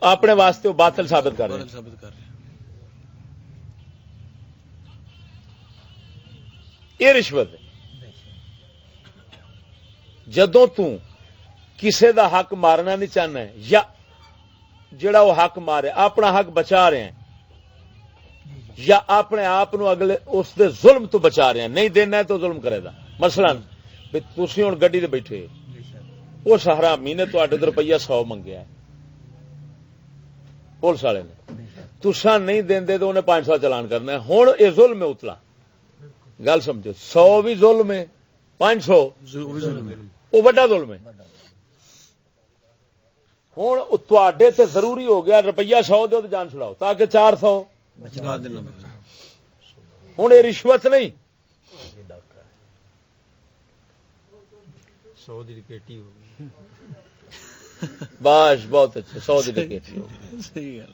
ਆਪਣੇ ਵਾਸਤੇ ਉਹ ਬਾਤਲ ਸਾਬਤ ਕਰ ਰਹੇ ਬਦਲ ਸਾਬਤ ਕਰ ਰਹੇ ਇਹ ਰਿਸ਼ਵਤ ਹੈ। ਜਦੋਂ ਤੂੰ ਕਿਸੇ ਦਾ ਹੱਕ ਮਾਰਨਾ ਨਹੀਂ ਚਾਹੁੰਦਾ ਜਾਂ ਜਿਹੜਾ ਉਹ ਹੱਕ ਮਾਰੇ ਆਪਣਾ ਹੱਕ ਬਚਾ ਰਹੇ ਹੈ ਜਾਂ ਆਪਣੇ ਆਪ ਨੂੰ ਅਗਲੇ ਉਸ ਦੇ ਜ਼ੁਲਮ ਤੋਂ ਬਚਾ ਰਹੇ ਹੈ, ਨਹੀਂ ਦੇਣਾ ਤਾਂ ਜ਼ੁਲਮ ਕਰੇਗਾ। ਮਸਲਨ ਵੀ ਤੁਸੀਂ ਹੁਣ ਗੱਡੀ ਤੇ ਬੈਠੇ, ਉਸ ਹਰਾਮੀ ਨੇ ਤੁਹਾਡੇ ਤੋਂ ਰੁਪਈਆ 100 ਮੰਗਿਆ ਪੁਲਿਸ ਵਾਲੇ ਨੇ, ਤੁਸੀਂ ਨਹੀਂ ਦਿੰਦੇ ਤਾਂ ਉਹਨੇ 500 ਚਲਾਨ ਕਰਨਾ ਹੈ। ਹੁਣ ਇਹ ਜ਼ੁਲਮ ਹੈ ਉਤਲਾ, ਗੱਲ ਸਮਝੋ, 100 ਵੀ ਜ਼ੁਲਮ ਹੈ, 500 ਉਹ ਵੱਡਾ ਜ਼ੁਲਮ ਹੈ। ਹੁਣ ਤੁਹਾਡੇ ਤੇ ਜ਼ਰੂਰੀ ਹੋ ਗਿਆ ਰੁਪਈਆ 100 ਦਿਓ ਤੇ ਜਾਨ ਛੁਡਾਓ ਤਾਂ ਕਿ 400 ਬਚਾ ਦੇਣਾ। ਹੁਣ ਇਹ ਰਿਸ਼ਵਤ ਨਹੀਂ, 100 ਦੀ ਪੇਟੀ ਹੋ ਗਈ। ਬਾਸ਼ ਬਹੁਤ ਅੱਛਾ, 100 ਦੀ ਡਕੈਤੀ ਹੋ ਗਈ। ਸਹੀ ਗੱਲ।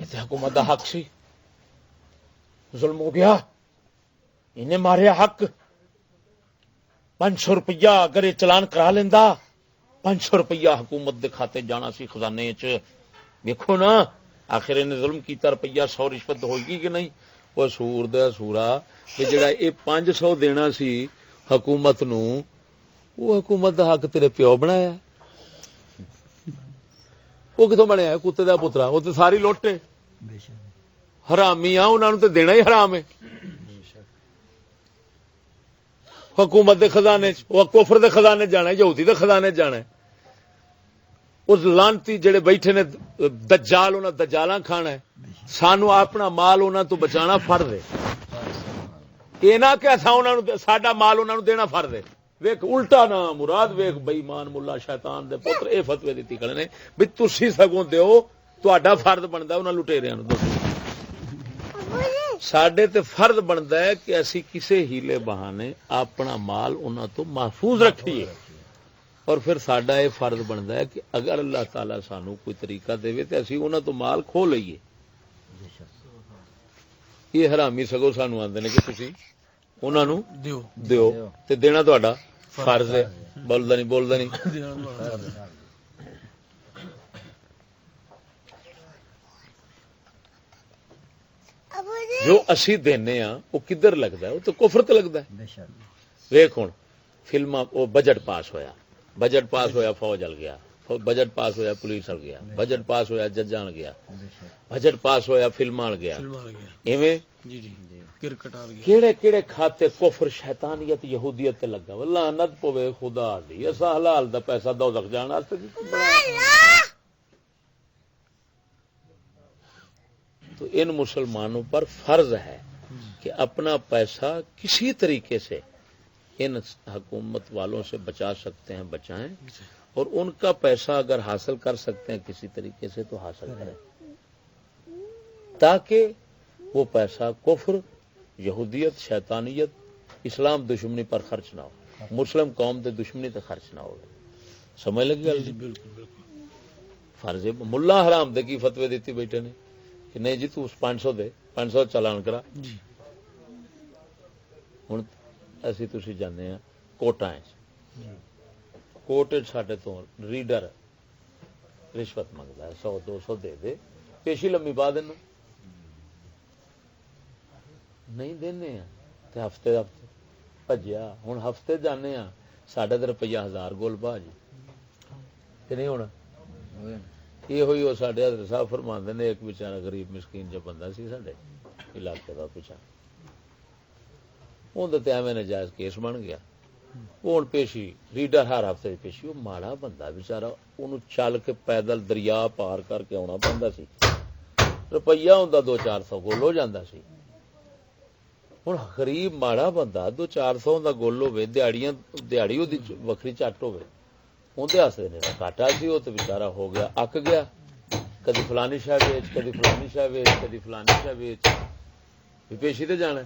ਇਹ ਤੇ ਹਕੂਮਤ ਦਾ ਹੱਕ ਸੀ, ਜ਼ੁਲਮ ਹੋ ਗਿਆ, ਇਹਨੇ ਮਾਰਿਆ ਹੱਕ, 500 ਰੁਪਈਆ ਅਗਰ ਇਹ ਚਲਾਨ ਕਰਾ ਲੈਂਦਾ 500 ਰੁਪਈਆ ਹਕੂਮਤ ਦੇ ਖਾਤੇ ਜਾਣਾ ਸੀ ਖਜ਼ਾਨੇ 'ਚ। ਵੇਖੋ ਨਾ ਆਖਿਰ ਇਹਨੇ ਜ਼ੁਲਮ ਕੀਤਾ, ਰੁਪਈਆ 100 ਰਿਸ਼ਵਤ ਹੋਏਗੀ ਕਿ ਨਹੀਂ। ਉਹ ਸੂਰ ਦਾ ਸੂਰਾ ਕਿ ਜਿਹੜਾ ਇਹ 500 ਦੇਣਾ ਸੀ ਹਕੂਮਤ ਨੂੰ, ਉਹ ਹਕੂਮਤ ਦਾ ਹੱਕ ਤੇਰੇ ਪਿਓ ਬਣਾਇਆ, ਉਹ ਕਿਥੋਂ ਬਣਿਆ? ਕੁੱਤੇ ਦਾ ਪੁੱਤਰਾ, ਉਹ ਤੇ ਸਾਰੀ ਲੁੱਟ ਹੈ, ਹਰਾਮੀ ਆ, ਉਹਨਾਂ ਨੂੰ ਤੇ ਦੇਣਾ ਹੀ ਹਰਾਮ ਹੈ ਹਕੂਮਤ ਦੇ ਖਜ਼ਾਨੇ 'ਚ। ਉਹ ਕੁਫਰ ਦੇ ਖਜ਼ਾਨੇ 'ਚ ਜਾਣਾ, ਯਹੂਦੀ ਦੇ ਖਜ਼ਾਨੇ 'ਚ ਜਾਣਾ। ਉਸ ਲਾਂਤੀ ਜਿਹੜੇ ਬੈਠੇ ਨੇ ਦਜਾਲ, ਉਹਨਾਂ ਦਜਾਲਾਂ ਖਾਣਾ ਹੈ। ਸਾਨੂੰ ਆਪਣਾ ਮਾਲ ਉਹਨਾਂ ਤੋਂ ਬਚਾਣਾ ਫਰਜ਼ ਹੈ, ਇਹ ਨਾ ਕਿ ਅਸਾਂ ਉਹਨਾਂ ਨੂੰ ਸਾਡਾ ਮਾਲ ਉਹਨਾਂ ਨੂੰ ਦੇਣਾ ਫਰਜ਼ ਹੈ। ਵੇਖ ਉਲਟਾ ਨਾ ਮੁਰਾਦ, ਵੇਖ ਬੇਈਮਾਨ ਮੁੱਲਾ ਸ਼ੈਤਾਨ ਦੇ ਪੁੱਤਰ ਇਹ ਫਤਵੇ ਦਿੱਤੀ ਖੜੇ ਨੇ ਵੀ ਤੁਸੀਂ ਸਗੋਂ ਦਿਓ, ਤੁਹਾਡਾ ਫਰਜ਼ ਬਣਦਾ ਉਹਨਾਂ ਲੁਟੇਰਿਆਂ ਨੂੰ ਦੱਸੋ। ਸਾਡੇ ਤੇ ਫਰਜ਼ ਬਣਦਾ ਹੈ ਕਿ ਅਸੀਂ ਕਿਸੇ ਹੀਲੇ ਬਹਾਨੇ ਆਪਣਾ ਮਾਲ ਉਹਨਾਂ ਤੋਂ ਮਹਿਫੂਜ਼ ਰੱਖੀਏ, ਔਰ ਫਿਰ ਸਾਡਾ ਇਹ ਫਰਜ਼ ਬਣਦਾ ਹੈ ਕਿ ਅਗਰ ਅੱਲਾਹ ਤਾਲਾ ਸਾਨੂੰ ਕੋਈ ਤਰੀਕਾ ਦੇਵੇ ਤੇ ਅਸੀਂ ਉਹਨਾਂ ਤੋਂ ਮਾਲ ਖੋਹ ਲਈਏ। ਇਹ ਹਰਾਮੀ ਸਗੋਂ ਸਾਨੂੰ ਆਂਦੇ ਨੇ ਕਿ ਤੁਸੀਂ ਉਹਨਾਂ ਨੂੰ ਦਿਓ ਤੇ ਦੇਣਾ ਤੁਹਾਡਾ ਫਰਜ਼ ਹੈ। ਬੋਲਦਾ ਨਹੀਂ ਜੋ ਅਸੀਂ ਦੇਨੇ ਆ ਉਹ ਕਿੱਧਰ ਲੱਗਦਾ? ਉਹ ਤਾਂ ਕੁਫਰ ਤੇ ਲੱਗਦਾ। ਵੇਖ ਹੁਣ ਫਿਲਮਾਂ, ਉਹ ਬਜਟ ਪਾਸ ਹੋਇਆ ਫੌਜ ਹਲ ਗਿਆ, ਬਜਟ ਪਾਸ ਹੋਇਆ ਪੁਲਿਸ ਹਲ ਗਿਆ, ਬਜਟ ਪਾਸ ਹੋਇਆ ਜੱਜਾਂ ਹਲ ਗਿਆ, ਬਜਟ ਪਾਸ ਹੋਇਆ ਫਿਲਮਾਂ ਹਲ ਗਿਆ। ਇਵੇਂ ਕ੍ਰਿਕਟ ਆ ਗਈ, ਕਿਹੜੇ ਕਿਹੜੇ ਖਾਤੇ ਕੁਫਰ ਸ਼ੈਤਾਨੀਅਤ ਯਹੂਦੀਅਤ ਤੇ ਲੱਗਾ। ਲਾਨਤ ਪਵੇ ਖੁਦਾ ਦੀ, ਅਸਾਂ ਹਲਾਲ ਦਾ ਪੈਸਾ ਦੋਜ਼ਖ ਜਾਣ ਵਾਸਤੇ تو ان مسلمانوں پر فرض ہے کہ اپنا پیسہ کسی طریقے سے ان حکومت والوں سے بچا سکتے ہیں بچائیں، اور ان کا پیسہ اگر حاصل کر سکتے ہیں کسی طریقے سے تو حاصل کریں، تاکہ وہ پیسہ کفر، یہودیت، شیطانیت، اسلام دشمنی پر خرچ نہ ہو، مسلم قوم دے دشمنی تے خرچ نہ ہو۔ سمجھ لگی گل؟ بالکل فرض ملا حرام دے کی فتوی دیتی بیٹے نے کہ نہیں جی تو 500 دے، 500 چالان کرا۔ ہوں اسی تسی جانے ہیں کوٹاں کوٹ ساڈے تو ریڈر رشوت منگتا ہے، 100 200 دے دے، پیشی لمبی پا دینا، نہیں دینے ہیں تے ہفتے بھجیا۔ ہوں ہفتے جانے ہاں ساڈے تو روپیہ 1000 گول پا جی کہ نہیں ہونا؟ یہ ہوئی وہ ساڈے حضرت صاحب فرماندے نے، ایک بیچارہ غریب مسکین جو بندہ سی ساڈے علاقے کا پیچھا، اندر تے ایویں ناجائز کیس بن گیا۔ وہ ہوں پیشی ریڈر ہر ہفتے کی پیشی، وہ ماڑا بندہ بیچارہ، انہوں چل کے پیدل دریا پار کر کے آنا پہنتا سی، روپیہ ہوندا 200-400 گول ہو جاتا سی۔ ہوں غریب ماڑا بندہ 200-400 کا گول ہوے، دیہڑی وہ وکری چٹ ہوے، اندر واسطے نہیں کاٹا سی، وہ تو بچارا ہو گیا اک گیا، کدی فلانی شہ ویچ، کدی فلانی شہ ویچ، کدی فلانی شہ ویچ، پیشی تے جانا۔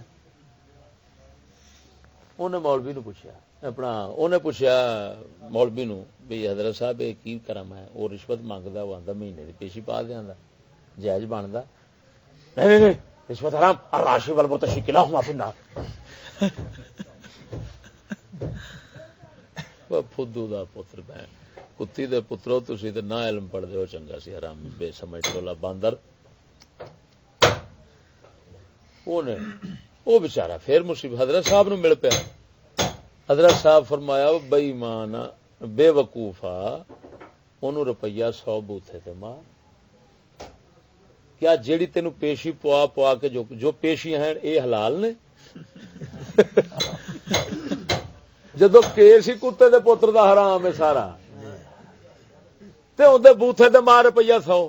انہیں مولوی نو پوچھا، اپنا انہیں پوچھا مولوی نو بھی حضرت صاحب یہ کی کرا، میں وہ رشوت منگتا، وہ آتا مہینے کی پیشی پا دیا، جائز بنتا؟ نہیں رشوت حرام الراشی والمرتشی کلاہما فی النار. فدو دا پتر بہن کتی دے پترو تسی تے نہ علم پڑھدے ہو چنگا سی حرام بے سمجھ ٹولا باندر. وہ بیچارہ پھر مصیبت حضرت صاحب نو مل پیا. حضرت صاحب فرمایا بے ایمان بے وقوفا انہوں روپیہ 100 بوتھے تے ماں کیا جیڑی تینوں پیشی پوا پوا کے جو پیشی ہیں اے حلال نے. جدو کیس ہی کتے دے پتر دا حرام ہے سارا تے اندر بوتھے دے مار روپیہ 100.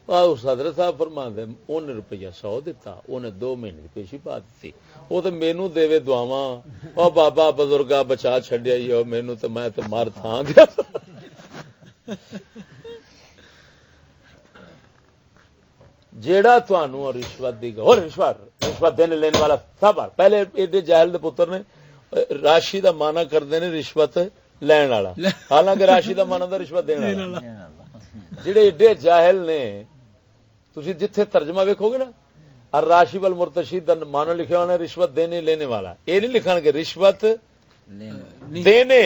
اس حضرت صاحب فرماندے انہیں روپیہ 100 دیتا انہیں 2 مہینے کی پیشی پا دیتی. وہ تو مینو دے دعاواں او بابا بزرگا بچا چھڈیا ہی مینو تو میں تو مار تھان دیا. جیڑا تانوں رشوت دی اور رشوت دینے لینے والا سب پہلے ایڈے جاہل دے پتر نے راشی دا مانا کردے نے رشوت لین والا حالانکہ راشی دا مانا دا رشوت دینے والا. جڑے ایڈے جاہل نے تسی جتھے ترجمہ ویکھو گے نا الراشی والمرتشی دا مانا لکھیا ہونا رشوت دینے لینے والا. یہ نہیں لکھن گے رشوت دینے.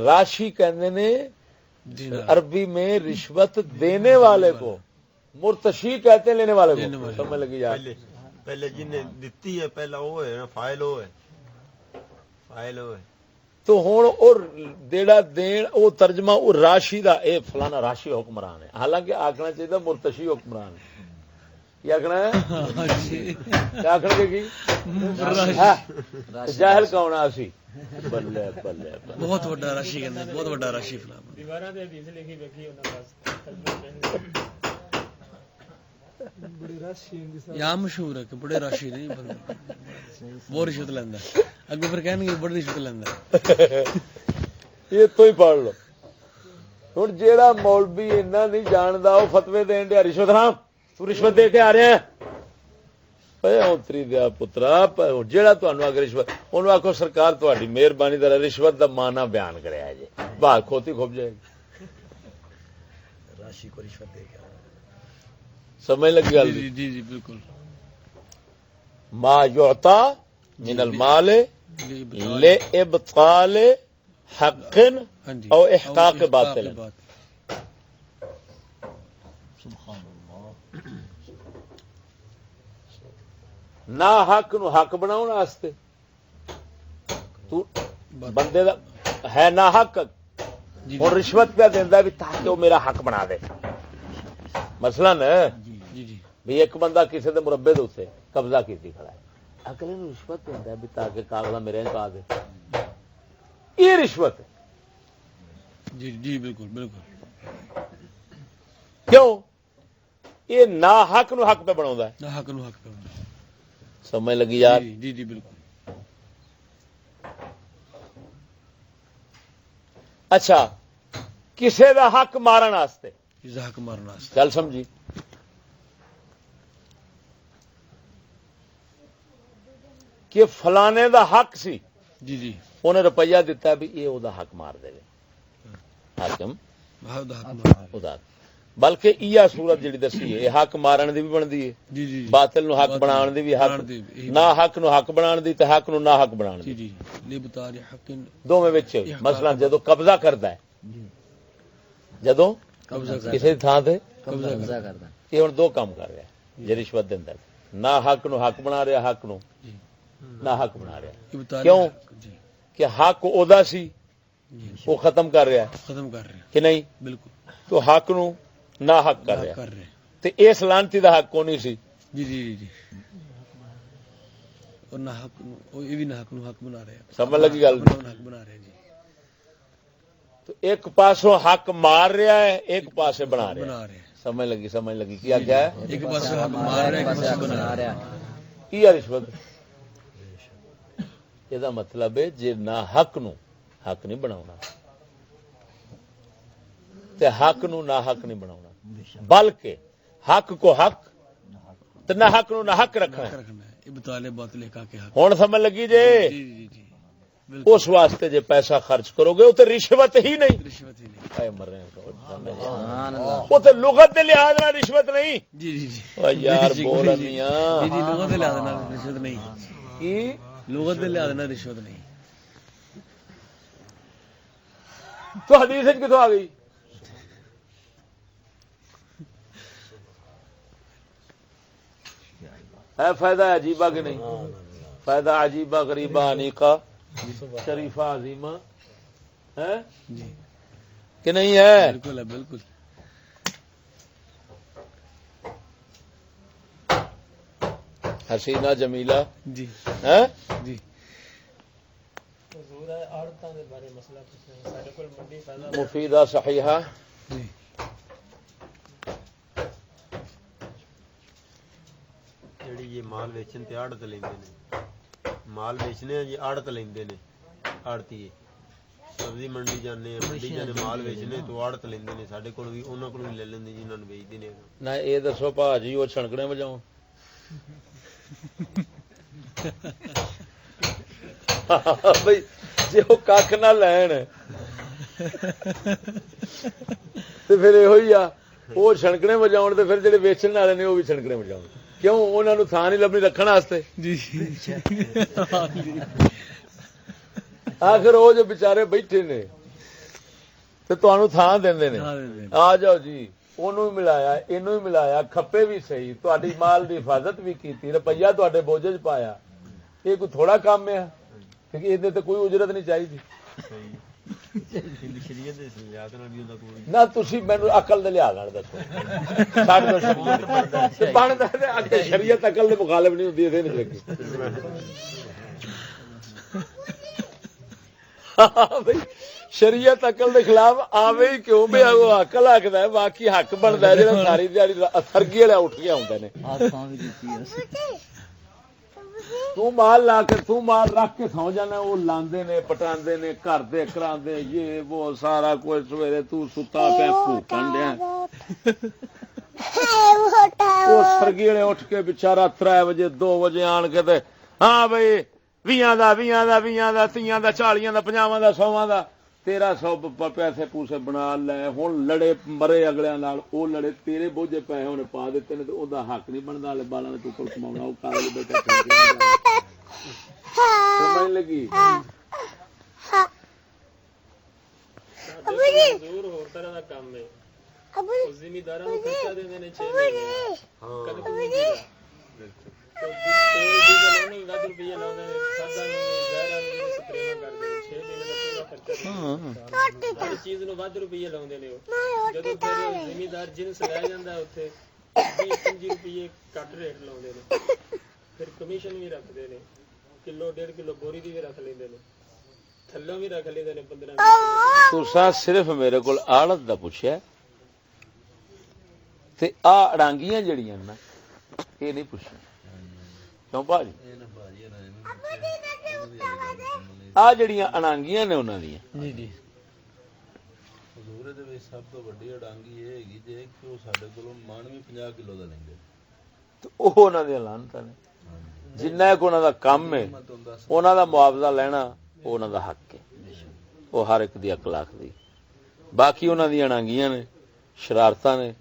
راشی کہندے نے عربی میں رشوت دینے والے کو, مرتشی کہتے ہیں لینے والے کو. سمجھ لگی یار پہلے جن نے دتی ہے پہلا وہ ہے نا فائل وہ ہے تو ہوں اور دیڑا دین او ترجمہ او راشی دا اے فلانا راشی حکمران ہے حالانکہ آکھنا چاہیے مرتشی حکمران ہے. کیا آکھنا ہے کیا آکھنا کہ جاہل کون آسی بلے بلے بہت بڑا راشی کہندے بہت بڑا راشی فلاں دیواراں تے حدیث لکھی ویکھی انہاں بس یا مشہور ہے کہ بڑے راشی نہیں بندہ بہت رشوت لیندا اگے پھر کہن گے بڑی رشوت لیندا. یہ تو ہی پڑھ لو ہوں جیڑا مولوی اینا نہیں جاندا وہ فتوی دین دیا رشوت حرام تو رشوت دے کے آ رہے ہیں. اتری دیا پترا جیڑا تانوں اگر رشوت انہوں آخو سرکار تہاڈی مہربانی ذرا رشوت دا مانا بیان کریا جی بات کھوتی کھب جائے گی. راشی کو رشوت دے گا سمجھ لگی گل جی جی جی بالکل. ما یعطا من المال لابطال حق او احقاق باطل. سبحان اللہ. نہ حق نو حق بناؤ واسطے تو بندے دا ہے نہ حق اور رشوت پہ دینا بھی تاکہ وہ میرا حق بنا دے. مثلا جی جی بھی ایک بندہ کسی دے مربے دے اتنے قبضہ کیتی کھڑا ہے اگلے نو رشوت دینا بھی تاکہ کاغذ میرے پا دے. یہ رشوت ہے. جی جی بالکل بالکل. کیوں یہ نہ حق نو حق پہ بنا ہے. نہ حق نو حق پہ سمجھ لگی یار. جی جی بالکل. اچھا کسے دا حق مارن واسطے حق مارنا چل سمجھی کہ فلانے دا حق سی جی جی انہیں روپیہ دیتا بھی یہ او دا حق مار دے حاکم ادا. بلکہ یہ صورت جڑی دسی ہے یہ حق مارن دی بھی بندی ہے جی جی باطل نو حق بنان دی بھی حق نہ حق نو حق بنان دی تے حق نو نہ حق بنان دی. جی جی لبطار حق دوویں وچ مثلا جدو قبضہ کردا ہے جدو کسی تھان تے قبضہ کردا یہ ہن دو کام کر رہا ہے جے رشوت دیندا ہے نہ حق نو حق بنا رہا حق نو نہ حق بنا رہا. کیوں کہ حق اودا سی وہ ختم کر رہا ہے ختم کر رہے کہ نہیں بالکل. تو حق نو نہ حق کر رہا کر رہے تے اس لعنتی دا حق کونی سی. جی جی جی جی اور نہ حق یہ بھی نہ حق نو حق بنا رہے ہیں. سمجھ لگی گل. حق بنا رہے ہیں جی. تو ایک پاسوں حق مار رہا ہے ایک پاسے بنا رہا ہے. بنا رہے ہیں سمجھ لگی کیا کیا ہے ایک پاس حق مار رہے ہیں ایک پاس بنا رہے ہیں. یہ رشوت یہ مطلب ہے جے نہ حق نو حق نہیں بناونا تے حق نو نہ حق نہیں بناونا بلکہ حق کو حق تے نہ حق نو نہ حق رکھنا ہے. ابطال باطل کا کے حق. ہن سمجھ لگی جے جی جی جی اس واسطے جے پیسہ خرچ کرو گے وہ تو رشوت ہی نہیں. رشوت ہی نہیں. اے مر رہے ہیں وہ تو لغت کے لحاظ نہ رشوت نہیں. جی جی جی او یار بول جی میاں جی لغت کے لحاظ نال رشوت نہیں. کی لغت کے لحاظ نال رشوت نہیں. تو حدیث کتوں آ گئی؟ ہے فائدہ عجیبہ کہ نہیں؟ فائدہ عجیبہ غریبہ انیقہ شریفہ عظیمہ ہے جی کہ نہیں ہے؟ بالکل ہے بالکل. حسینہ جمیلہ جی ہے جی حضور ہے عورتوں کے بارے مسئلہ پوچھنا ہے سارے کو منڈی پیدا مفیدہ صحیحہ جی جڑی یہ مال ویچن تے آڑت لیندے نے مال ویچنے جی آڑت لیندے نے آڑتی سبزی منڈی جانے منڈی جانے مال ویچنے تو آڑت لیندے نے ساڈے کول بھی انہاں کول بھی لے لیندے جنہاں نوں ویچدے نے. نہ یہ دسو بھاجی وہ چھڑکنے بجاؤ بھائی جی وہ کھ نہ لین تو پھر یہ وہ چھڑکنے بجاؤ تو پھر جڑے ویچن والے نے وہ بھی چھڑکنے بجاؤ. کیوں انہوں نے تھان نہیں لبنی رکھنے واسطے. جی آخر وہ جو بچارے بیٹھے نے تو تمہیں تھان دے نے آ جاؤ جی انہوں ملایا انہوں ہی ملایا کھپے بھی صحیح تہاڈی مال دی حفاظت بھی کیتی روپیہ تہاڈے بوجھ چ پایا. یہ کوئی تھوڑا کام ہے کیونکہ یہ تے کوئی اجرت نہیں چاہیے. نہ تسی مینوں عقل دے لحاظ نال دسو ساڈے تو شریعت بندا تے شریعت عقل دے مخالف نہیں ہوندی ایسے نہیں لگی. بھائی شریعت عقل دے خلاف آوے ہی کیوں بھی وہ عقل آکھدا ہے باقی حق بندا ہے جڑا ساری دیہڑی سرگی والے اٹھ کے آوندے نے. تو مال لا کے تو مال رکھ کے سو جانا وہ لاندے نے پٹاندے نے گھر دے کراندے یہ وہ سارا کچھ سویرے تو ستا پیا بھوکن ڈیا وہ سرگی والے اٹھ کے بچارا 3 بجے 2 بجے آن کے تے ہاں بھائی 20 دا 30 دا 40 دا 50 دا 100 دا 1300 پیسے پوسے بنا لے. ہوں لڑے مرے اگلے نال وہ لڑے تیرے بوجھے پیسے انہیں پا دیتے نے تو دا حق نہیں بنتا بالا نے چکر کما وہ کر بیٹھا سمجھ لگی. حضور ہور طرح دا کام ہے زمینداراں نوں خرچہ دیندے نے 6 مہینے کدی تیل ڈیزل روپیے لاؤندے نے کھادا نوں زہراں نوں سپرے کردے نے 6 مہینے دا پورا خرچہ ہر چیز نوں ود روپیے لاؤندے نے. جدوں پھر زمیندار جنس لے جاندا اوتھے 20-25 روپیے کٹ ریٹ لاؤندے نے پھر کمیشن بھی رکھدے نے کلو 1.5 کلو بوری دی بھی رکھ لیندے نے تھلوں بھی رکھ لیندے نے 15. تساں صرف میرے کول آڑت دا پوچھیا تے آ اڑانگیاں جڑیاں نا یہ نہیں پوچھنا کیوں بھاجی آ جڑیاں اڑانگیاں نے انہاں دیاں جی جی حضور دے وچ سب تو وڈی اڑانگی یہ ہے جے کہ وہ ساڈے کولوں من بھی 50 کلو دا لیندے تو وہ انہاں دی لعنتاں نے جنہ ایک انہاں دا کم ہے انہاں دا معاوضہ لینا وہ انہاں دا حق ہے وہ ہر ایک دی عقل آکھدی. باقی انہاں دی اڑانگیاں نے شرارتاں نے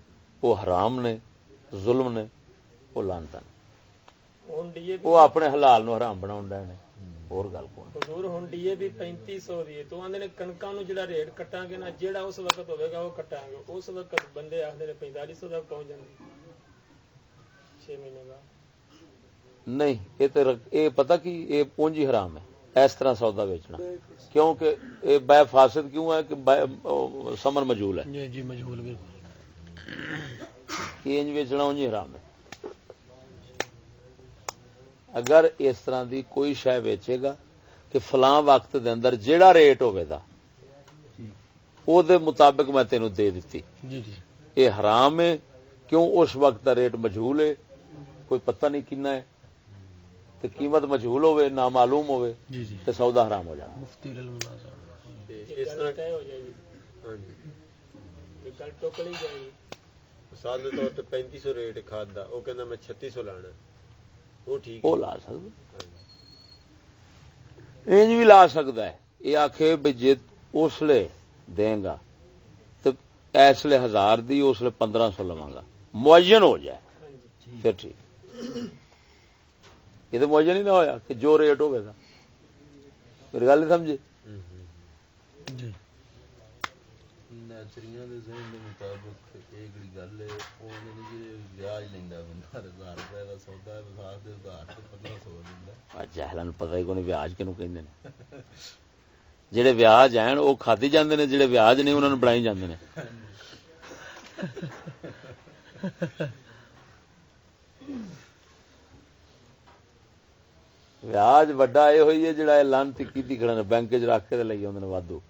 وہ حرام نے ظلم نے وہ لعنتاں نے ہن ڈی اے وہ اپنے حلال نو حرام بناون ڈے نے اور گل کون. حضور ہن ڈی اے بھی 3500 دی ہے تو آندے نے کنکاں نوں جڑا ریٹ کٹاں گے نا جیڑا اس وقت ہوے گا وہ کٹاں گے اس وقت بندے آکھدے نے 4500 تک پہنچ جاندے 6 مہینے بعد. نہیں یہ پتہ کی یہ پونجی حرام ہے اس طرح سودا بیچنا کیونکہ یہ بے فاسد کیوں ہے کہ ثمن مجہول ہے. جی جی مجبور بالکل انج بیچنا انج حرام ہے. اگر اس طرح دی کوئی شے بیچے گا کہ فلاں وقت دے اندر جیڑا ریٹ ہوے گا او دے مطابق میں تینوں دے دیتی جی جی یہ حرام ہے. کیوں اس وقت دا ریٹ مجہول ہے کوئی پتہ نہیں کنا ہے تے قیمت مجہول ہوے نامعلوم ہوے جی جی تے سودا حرام ہو جانا. مفتی المناظر اس طرح طے ہو جائے گی ہاں جی یہ گل ٹوکلی جائے گی. مثال دے طور تے 3500 ریٹ کھاد دا وہ کہندا میں 3600 لانا وہ ٹھیک وہ ہے. لا سکدا ਇੰਜ ਵੀ ਲਾ ਸਕਦਾ ਹੈ, ਇਹ ਆਖੇ ਵੀ ਜੇ ਉਸਲੇ ਦੇਂਗਾ ਤੇ ਐਸਲੇ 1000 ਦੀ ਉਸਲੇ 1500 ਲਵਾਂਗਾ, ਮੁਅੱਯਨ ਹੋ ਜਾਏ ਫਿਰ ਠੀਕ। ਇਹ ਤਾਂ ਮੁਅੱਯਨ ਹੀ ਨਾ ਹੋਇਆ ਕਿ ਜੋ ਰੇਟ ਹੋਵੇਗਾ। ਮੇਰੀ ਗੱਲ ਨਹੀਂ ਸਮਝੇ? ਜੀ ਨੈਚਰੀਆਂ ਦੇ ਜ਼ਹਿਨ ਦੇ ਮੁਤਾਬਕ ਇਹ ਜਿਹੜੀ ਗੱਲ ਹੈ ਉਹ ਜਿਹੜੇ ਵਿਆਜ ਲੈਂਦਾ ਬੰਦਾ 1000 ਰੁਪਏ ਦਾ ਸੌਦਾ ਵਿਸਾਖ ਦੇ ਉਧਾਰ ਤੇ 1500 ਦਿੰਦਾ। ਜਹਿਲਾਂ ਨੂੰ ਪਤਾ ਹੀ ਕੋਈ ਨਹੀਂ ਵਿਆਜ ਕਿਹਨੂੰ ਕਹਿੰਦੇ ਨੇ। ਜਿਹੜੇ ਵਿਆਜ ਆਣ ਉਹ ਖਾਧੇ ਜਾਂਦੇ ਨੇ, ਜਿਹੜੇ ਵਿਆਜ ਨਹੀਂ ਉਹਨਾਂ ਨੂੰ ਬਣਾਈ ਜਾਂਦੇ ਨੇ। ਵਿਆਜ ਵੱਡਾ ਇਹ ਹੋਈ ਹੈ ਜਿਹੜਾ ਇਹ ਲਾਂਤੀ ਕੀਤੀ ਖੜਾ ਨੇ, ਬੈਂਕ 'ਚ ਰੱਖ ਕੇ ਤੇ ਲਈ ਆਉਂਦੇ ਨੇ ਵਾਧੂ।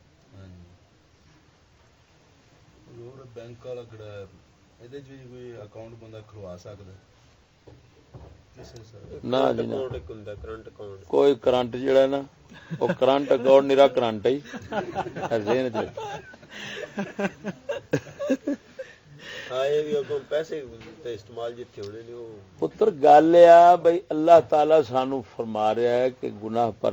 ਹੋਰ ਬੈਂਕ ਵਾਲਾ ਕਿਹੜਾ ਹੈ, ਇਹਦੇ 'ਚ ਵੀ ਕੋਈ ਅਕਾਊਂਟ ਬੰਦਾ ਖੁਲਵਾ ਸਕਦਾ ਕਿਸੇ ਸਰ? ਨਾ ਜੀ ਨਾ, ਇੱਕ ਹੁੰਦਾ ਕਰੰਟ ਅਕਾਊਂਟ। ਕੋਈ ਕਰੰਟ ਜਿਹੜਾ ਨਾ ਉਹ ਕਰੰਟ ਅਕਾਊਂਟ ਨਿਰਾ ਕਰੰਟ ਹੀ ਜ਼ੇਨ ਚ। ਹਾਂ ਇਹ ਵੀ ਅੱਗੋਂ ਪੈਸੇ ਤੇ ਇਸਤੇਮਾਲ ਜਿੱਥੇ ਹੋਣੇ ਨੇ ਉਹ ਪੁੱਤਰ ਗੱਲ ਆ ਬਈ ਅੱਲਾਹ ਤਾਲਾ ਸਾਨੂੰ ਫਰਮਾ ਰਿਹਾ ਹੈ ਕਿ ਗੁਨਾਹ ਪਰ,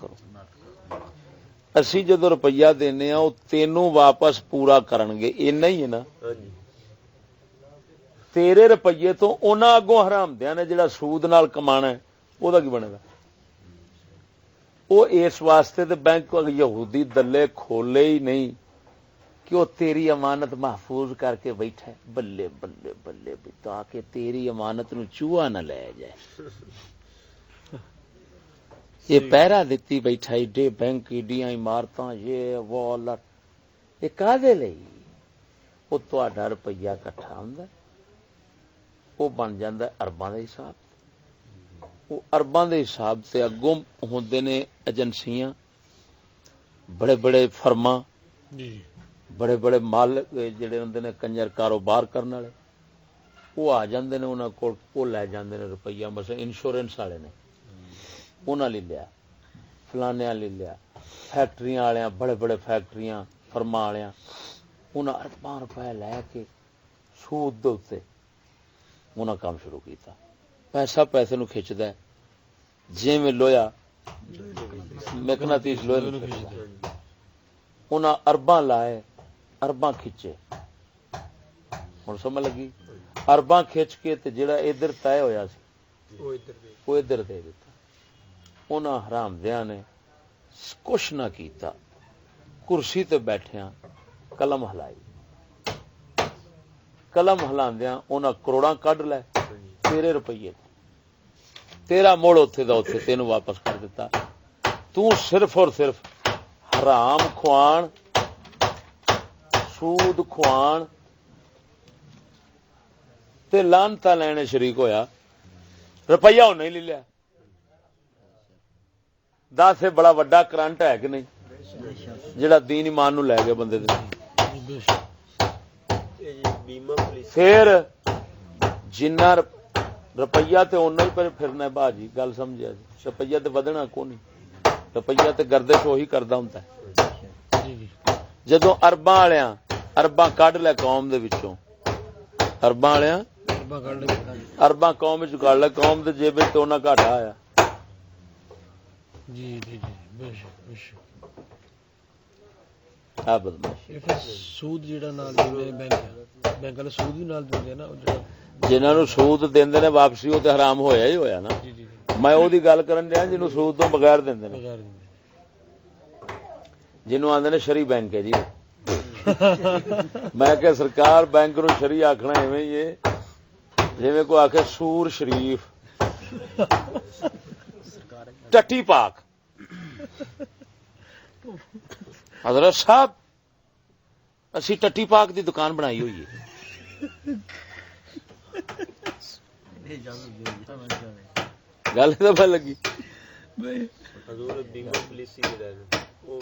ਕਰੋ। ਅਸੀਂ ਜਦੋਂ ਰੁਪਈਆ ਦਿੰਨੇ ਆ ਉਹ ਤੈਨੂੰ ਵਾਪਸ ਪੂਰਾ ਕਰਨਗੇ, ਇੰਨਾ ਹੀ ਹੈ ਨਾ। ਹਾਂਜੀ ਤੇਰੇ ਰੁਪਈਏ ਤੋਂ ਉਹਨਾਂ ਅੱਗੋਂ ਹਰਾਮਦਿਆਂ ਨੇ ਜਿਹੜਾ ਸੂਦ ਨਾਲ ਕਮਾਣਾ ਹੈ ਉਹਦਾ ਕੀ ਬਣੇਗਾ? ਉਹ ਇਸ ਵਾਸਤੇ ਤੇ ਬੈਂਕ ਯਹੂਦੀ ਦੱਲੇ ਖੋਲੇ ਹੀ ਨਹੀਂ ਕਿ ਉਹ ਤੇਰੀ ਅਮਾਨਤ ਮਹਿਫੂਜ਼ ਕਰਕੇ ਬੈਠਾ ਹੈ। ਬੱਲੇ ਬੱਲੇ ਬੱਲੇ ਵੀ ਤਾਂ ਕਿ ਤੇਰੀ ਅਮਾਨਤ ਨੂੰ ਚੂਹਾ ਨਾ ਲੈ ਜਾਏ। ਇਹ ਪਹਿਰਾ ਦਿੱਤੀ ਬੈਠਾ ਏਡੇ ਬੈਂਕ, ਏਡੀਆਂ ਇਮਾਰਤਾਂ, ਇਹ ਵਾਲਟ, ਇਹ ਕਾਹਦੇ ਲਈ? ਉਹ ਤੁਹਾਡਾ ਰੁਪਈਆ ਇਕੱਠਾ ਹੁੰਦਾ, ਉਹ ਬਣ ਜਾਂਦਾ ਅਰਬਾਂ ਦੇ ਹਿਸਾਬ। ਉਹ ਅਰਬਾਂ ਦੇ ਹਿਸਾਬ ਤੇ ਅੱਗੋਂ ਹੁੰਦੇ ਨੇ ਏਜੰਸੀਆਂ, ਬੜੇ ਬੜੇ ਫਰਮਾਂ, ਜੀ ਬੜੇ ਬੜੇ ਮਾਲਕ ਜਿਹੜੇ ਹੁੰਦੇ ਨੇ ਕੰਜਰ ਕਾਰੋਬਾਰ ਕਰਨ ਵਾਲੇ, ਉਹ ਆ ਜਾਂਦੇ ਨੇ ਉਹਨਾਂ ਕੋਲ, ਉਹ ਲੈ ਜਾਂਦੇ ਨੇ ਰੁਪਈਆ। ਬਸ ਇੰਸ਼ੋਰੈਂਸ ਵਾਲੇ ਨੇ ਉਹਨਾਂ ਲੈ ਲਿਆ, ਫਲਾਨਿਆਂ ਲੈ ਲਿਆ, ਫੈਕਟਰੀਆਂ ਵਾਲਿਆਂ, ਬੜੇ ਬੜੇ ਫੈਕਟਰੀਆਂ ਫਰਮਾਂ ਵਾਲਿਆਂ, ਉਹਨਾਂ ਅਰਬਾਂ ਰੁਪਏ ਲੈ ਕੇ ਸੂਦ ਦੇ ਉੱਤੇ ਉਹਨਾਂ ਕੰਮ ਸ਼ੁਰੂ ਕੀਤਾ। ਪੈਸਾ ਪੈਸੇ ਨੂੰ ਖਿੱਚਦਾ, ਜਿਵੇਂ ਲੋਹਾ ਮੈਗਨਾਤੀਸ ਲੋਹੇ ਨੂੰ ਖਿੱਚਦਾ। ਉਹਨਾਂ ਅਰਬਾਂ ਲਾਏ, ਅਰਬਾਂ ਖਿੱਚੇ। ਹੁਣ ਸਮਝ ਲੱਗੀ? ਅਰਬਾਂ ਖਿੱਚ ਕੇ ਤੇ ਜਿਹੜਾ ਇੱਧਰ ਤੈਅ ਹੋਇਆ ਸੀ ਉਹ ਇੱਧਰ ਦੇ ਦਿੱਤਾ। ਉਹਨਾਂ ਹਰਾਮਦਿਆਂ ਨੇ ਕੁਛ ਨਾ ਕੀਤਾ, ਕੁਰਸੀ ਤੇ ਬੈਠਿਆਂ ਕਲਮ ਹਲਾਈ। ਕਲਮ ਹਲਾਉਂਦਿਆਂ ਉਹਨਾਂ ਕਰੋੜਾਂ ਕੱਢ ਲੈ ਤੇਰੇ ਰੁਪਈਏ, ਤੇਰਾ ਮੋੜ ਉੱਥੇ ਦਾ ਉੱਥੇ ਤੈਨੂੰ ਵਾਪਸ ਕਰ ਦਿੱਤਾ। ਤੂੰ ਸਿਰਫ ਔਰ ਸਿਰਫ ਹਰਾਮ ਖਵਾਣ, ਸੂਦ ਖਵਾਣ ਤੇ ਲਾਨਤਾਂ ਲੈਣੇ ਸ਼ਰੀਕ ਹੋਇਆ। ਰੁਪਈਆ ਉਹ ਨਹੀਂ ਲੈ ਲਿਆ। ਦੱਸ ਇਹ ਬੜਾ ਵੱਡਾ ਕਰੰਟ ਹੈ ਕਿ ਨਹੀਂ ਜਿਹੜਾ ਦੀਨ ਇਮਾਨ ਨੂੰ ਲੈ ਗਿਆ ਬੰਦੇ ਦੇ? ਫਿਰ ਜਿੰਨਾ ਰੁਪਈਆ ਤੇ ਉਹਨਾਂ ਹੀ ਪਰ ਫਿਰਨਾ ਬਾਜੀ। ਗੱਲ ਸਮਝਿਆ ਜੀ? ਰੁਪਈਆ ਤੇ ਵਧਣਾ ਕੋ ਨਹੀਂ, ਰੁਪਈਆ ਤੇ ਗਰਦਿਸ਼ ਉਹੀ ਕਰਦਾ ਹੁੰਦਾ। ਜਦੋਂ ਅਰਬਾਂ ਵਾਲਿਆਂ ਅਰਬਾਂ ਕੱਢ ਲੈ ਕੌਮ ਦੇ ਵਿੱਚੋਂ, ਅਰਬਾਂ ਵਾਲਿਆਂ ਅਰਬਾਂ ਕੌਮ ਵਿੱਚ ਕੱਢ ਲੈ, ਕੌਮ ਦੇ ਜੇਬ ਵਿੱਚ ਉਹਨਾਂ ਘਾਟਾ ਆਇਆ। ਜੀ ਜੀ ਜੀ ਬੇਸ਼ੱਕ ਬੇਸ਼ੱਕ। ਆ ਬਦਮਾਸ਼ ਇਹ ਫਿਰ ਸੂਦ ਜਿਹੜਾ ਨਾਲ ਦਿੰਦੇ ਨੇ ਬੈਂਕ ਵਾਲੇ ਸੂਦ ਵੀ ਨਾਲ ਦਿੰਦੇ ਨਾ, ਉਹ ਜਿਹੜਾ ਜਿਨ੍ਹਾਂ ਨੂੰ ਸੂਦ ਦਿੰਦੇ ਨੇ ਵਾਪਸੀ, ਉਹ ਤੇ ਹਰਾਮ ਹੋਇਆ ਹੀ ਹੋਇਆ ਨਾ। ਜੀ ਜੀ ਮੈਂ ਉਹਦੀ ਗੱਲ ਕਰਨ ਡਿਆ ਜਿਹਨੂੰ ਸੂਦ ਤੋਂ ਬਗੈਰ ਦਿੰਦੇ ਨੇ, ਬਗੈਰ ਦਿੰਦੇ। ਜਿਹਨੂੰ ਆਂਦੇ ਨੇ ਸ਼ਰੀ ਬੈਂਕ ਹੈ ਜੀ। ਮੈਂ ਕਿਹਾ ਸਰਕਾਰ ਬੈਂਕ ਨੂੰ ਸ਼ਰੀ ਆਖਣਾ ਐਵੇਂ ਹੀ ਹੈ ਜਿਵੇਂ ਕੋਈ ਆਖੇ ਸੂਰ ਸ਼ਰੀਫ, ਟੱਟੀ ਪਾਕ। ਹਜ਼ਰਤ ਸਾਹਿਬ ਅਸੀਂ ਟੱਟੀ ਪਾਕ ਦੀ ਦੁਕਾਨ ਬਣਾਈ ਹੋਈ ਹੈ। ਗੱਲ ਤਾਂ ਪਤਾ ਲੱਗੀ। ਹਜ਼ੂਰ ਬੀਮਾ ਪਾਲਿਸੀ ਜਿਹੜਾ ਹੈ ਉਹ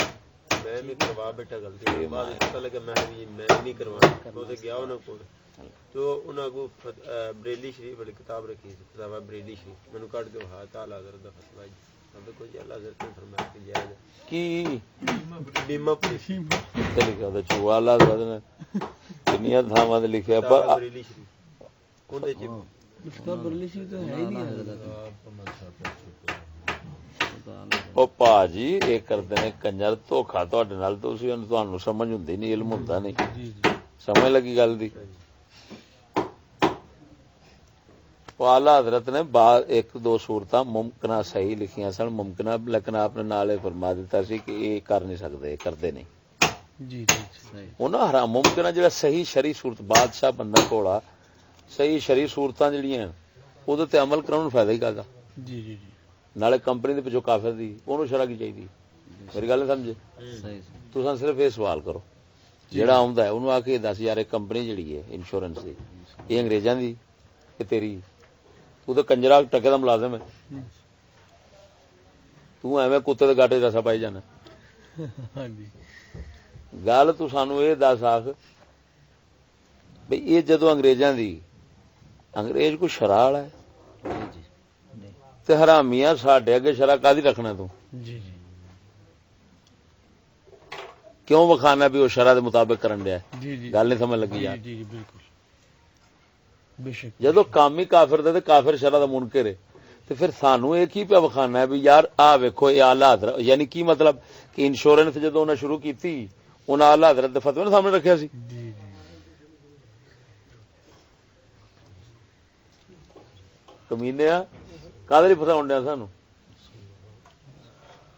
ਮੈਂ ਵੀ ਕਰਵਾ ਬੈਠਾ, ਗਲਤੀ ਬਾਅਦ ਵਿੱਚ ਪਤਾ ਲੱਗਾ ਮੈਂ ਵੀ ਮੈਂ ਨਹੀਂ ਕਰਵਾਉਣਾ। ਉਹ ਤੇ ਗਿਆ ਉਹਨਾਂ ਕੋਲ ਤੇ ਉਹਨਾਂ ਕੋ ਬਰੇਲੀ ਸ਼ਰੀਫ ਵਾਲੀ ਕਿਤਾਬ ਰੱਖੀ ਸੀ, ਕਿਤਾਬ ਬਰੇਲੀ ਸ਼ਰੀਫ। ਮੈਨੂੰ ਕੱਢ ਕੇ ਵਹਾ ਤਾਲਾ ਅਜ਼ਰ ਦਾ ਫਤਵਾ ਜੀ ਕੋਈ ਅੱਲਾ ਅਜ਼ਰ ਤੋਂ ਫਰਮਾਇਆ ਕਿ ਜਾਇਜ਼ ਕੀ ਬੀਮਾ ਪਾਲਿਸੀ ਕਿੱਥੇ ਲਿਖਿਆ ਉਹਦਾ ਚੂਹਾ ਅੱਲਾ ਦਾ ਕਿੰਨੀਆਂ ਥਾਵਾਂ ਤੇ ਲਿਖਿਆ। ਪਰ ਬਰੇਲੀ ਸ਼ਰੀਫ ਉਹਦੇ ਚ ਕਿਤਾਬ ਬਰਲੀ ਸੀ ਤਾਂ ਹੈ ਹੀ ਨਹੀਂ। ਆਪ ਮਸਾ ਉਹ ਭਾਜੀ ਇਹ ਕਰਦੇ ਨੇ ਕੰਜਰ ਧੋਖਾ ਤੁਹਾਡੇ ਨਾਲ, ਤੁਸੀਂ ਤੁਹਾਨੂੰ ਸਮਝ ਹੁੰਦੀ ਨਹੀਂ, ਇਲਮ ਹੁੰਦਾ ਨਹੀਂ, ਜੀ ਜੀ ਸਮਝ ਲੱਗੀ ਗੱਲ ਦੀ। ਉਹ ਆਲਾ ਹਜ਼ਰਤ ਨੇ ਬਾਅਦ ਇੱਕ ਦੋ ਸੂਰਤਾਂ ਮੁਮਕਿਨਾ ਸਹੀ ਲਿਖੀਆਂ ਸਨ, ਮੁਮਕਿਨਾ, ਲੇਕਿਨ ਆਪਨੇ ਨਾਲ ਇਹ ਫਰਮਾ ਦਿੱਤਾ ਸੀ ਕਿ ਇਹ ਕਰ ਨਹੀਂ ਸਕਦੇ, ਇਹ ਕਰਦੇ ਨਹੀਂ। ਜੀ ਜੀ ਉਹਨਾਂ ਹਰਾਮ ਮੁਮਕਿਨਾ ਜਿਹੜਾ ਸਹੀ ਸ਼ਰੀ ਸੂਰਤ, ਬਾਦਸ਼ਾਹ ਬੰਦਾ ਕੋਲਾ ਸਹੀ ਸ਼ਰੀ ਸੂਰਤਾਂ ਜਿਹੜੀਆਂ ਉਹਦੇ ਤੇ ਅਮਲ ਕਰਾਉਣ ਨੂੰ ਫਾਇਦਾ ਹੀ ਕਾਹਦਾ। ਜੀ ਜੀ ਜੀ ਨਾਲੇ ਕੰਪਨੀ ਦੇ ਪਿੱਛੋਂ ਕਾਫਰ ਦੀ ਉਹਨੂੰ ਸ਼ਰ੍ਹਾ ਕੀ ਚਾਹੀਦੀ, ਮੇਰੀ ਗੱਲ ਨਹੀਂ ਸਮਝੇ ਤੁਸੀਂ? ਸਿਰਫ ਇਹ ਸਵਾਲ ਕਰੋ, ਜਿਹੜਾ ਆਉਂਦਾ ਉਹਨੂੰ ਆ ਕੇ ਦੱਸ ਯਾਰ ਇਹ ਕੰਪਨੀ ਜਿਹੜੀ ਹੈ ਇੰਸ਼ੋਰੈਂਸ ਦੀ, ਇਹ ਅੰਗਰੇਜ਼ਾਂ ਦੀ ਕਿ ਤੇਰੀ? ਤੂੰ ਤਾਂ ਕੰਜਰਾ ਟਕੇ ਦਾ ਮੁਲਾਜ਼ਮ ਹੈ, ਤੂੰ ਐਵੇਂ ਕੁੱਤੇ ਦੇ ਗਾਟੇ ਰਸਾ ਪਾਈ ਜਾਣਾ। ਹਾਂਜੀ ਗੱਲ ਤੂੰ ਸਾਨੂੰ ਇਹ ਦੱਸ ਆਖ ਵੀ ਇਹ ਜਦੋਂ ਅੰਗਰੇਜ਼ਾਂ ਦੀ, ਅੰਗਰੇਜ਼ ਕੋਈ ਸ਼ਰ੍ਹਾ ਵਾਲਾ ਹੈ ਤੇ ਹਰਾਮੀਆਂ ਸਾਡੇ ਅੱਗੇ ਸ਼ਰ੍ਹਾ ਕਾਹਦੀ ਰੱਖਣਾ ਤੂੰ? ਜੀ ਜੀ ਕਿਉਂ ਵਿਖਾਣਾ ਵੀ ਉਹ ਸ਼ਰ੍ਹਾ ਦੇ ਮੁਤਾਬਿਕ ਕਰਨ ਡਿਆ? ਜੀ ਜੀ ਗੱਲ ਨਹੀਂ ਸਮਝ ਲੱਗੀ ਯਾਰ। ਜੀ ਜੀ ਬਿਲਕੁਲ ਬੇਸ਼ੱਕ। ਜਦੋਂ ਕੰਮ ਹੀ ਕਾਫਰ ਦੇ ਤੇ ਕਾਫਰ ਸ਼ਰ੍ਹਾ ਦਾ ਮੁਨਕਰ ਹੈ ਤੇ ਫਿਰ ਸਾਨੂੰ ਇਹ ਕੀ ਪਿਆ ਵਿਖਾਣਾ ਹੈ ਵੀ ਯਾਰ ਆਹ ਵੇਖੋ ਇਹ ਆਲਾ ਹਜ਼ਰਤ, ਯਾਨੀ ਕੀ ਮਤਲਬ ਕਿ ਇੰਸ਼ੋਰੈਂਸ ਜਦੋਂ ਉਹਨਾਂ ਸ਼ੁਰੂ ਕੀਤੀ ਉਹਨਾਂ ਆਲਾ ਹਜ਼ਰਤ ਦੇ ਫਤਵੇ ਨੂੰ ਸਾਹਮਣੇ ਰੱਖਿਆ ਸੀ। ਜੀ ਜੀ ਕਮੀਨਿਆ ਕਾਹਦੇ ਲਈ ਫਸਾਉਣ ਡਿਆ ਸਾਨੂੰ?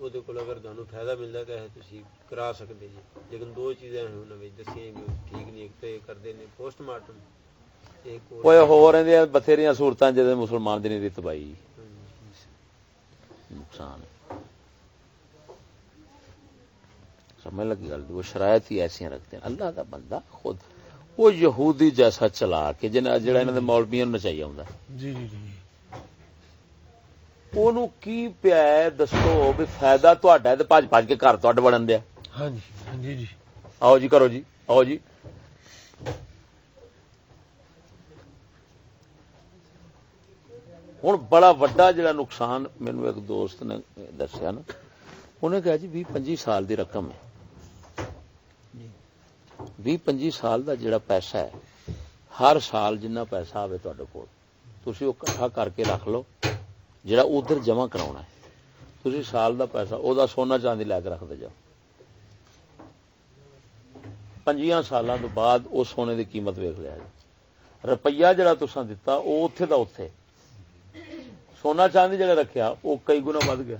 ਉਹਦੇ ਕੋਲ ਅਗਰ ਤੁਹਾਨੂੰ ਫਾਇਦਾ ਮਿਲਦਾ ਤਾਂ ਹੈ ਤੁਸੀਂ ਕਰਾ ਸਕਦੇ ਜੀ, ਲੇਕਿਨ ਦੋ ਚੀਜ਼ਾਂ ਹਨ ਉਹਨਾਂ ਵਿੱਚ ਦੱਸੀਆਂ ਵੀ ਠੀਕ ਨਹੀਂ। ਇੱਕ ਤਾਂ ਇਹ ਕਰਦੇ ਨੇ ਪੋਸਟਮਾਰਟਮ, ਇੱਕ ਓਏ ਹੋਰ ਇਹਦੀਆਂ ਬਥੇਰੀਆਂ ਸੂਰਤਾਂ ਜਿਹਦੇ ਮੁਸਲਮਾਨ ਦੀ ਨਹੀਂ ਰਿਤ ਪਾਈ نقصان سمجھ لگی گل، وہ شرائط ہی ایسی رکھتے ہیں۔ اللہ کا بندہ خود وہ یہودی جیسا چلا کے جڑا انہاں دے مولویاں نوں نچائی آوندا جی جی جی اونوں کی پیا ہے دسو بھی فائدہ تہاڈا ہے تے بھج بھج کے گھر تہاڈے بڑن دیا۔ ہاں جی جی جی آؤ جی کرو جی، آؤ جی۔ ہوں بڑا وڈا جڑا نقصان مینوں ایک دوست نے دسیا نا، انہیں کہا جی 20-25 سال دی رقم ہے، 20-25 سال دا جڑا پیسہ ہے، ہر سال جنہ پیسہ آئے تہاڈے کول تسی او اکٹھا کر کے رکھ لو، جڑا ادھر جمع کراونا ہے تسی سال دا پیسہ او دا سونا چاندی لے کے رکھ دے جاؤ، 5 سالاں تو بعد او سونے دی قیمت ویکھ لیا جی، روپیہ جڑا تساں دتا او اوتھے دا اوتھے، سونا چاندی جگہ رکھیا وہ کئی گنا ود گیا۔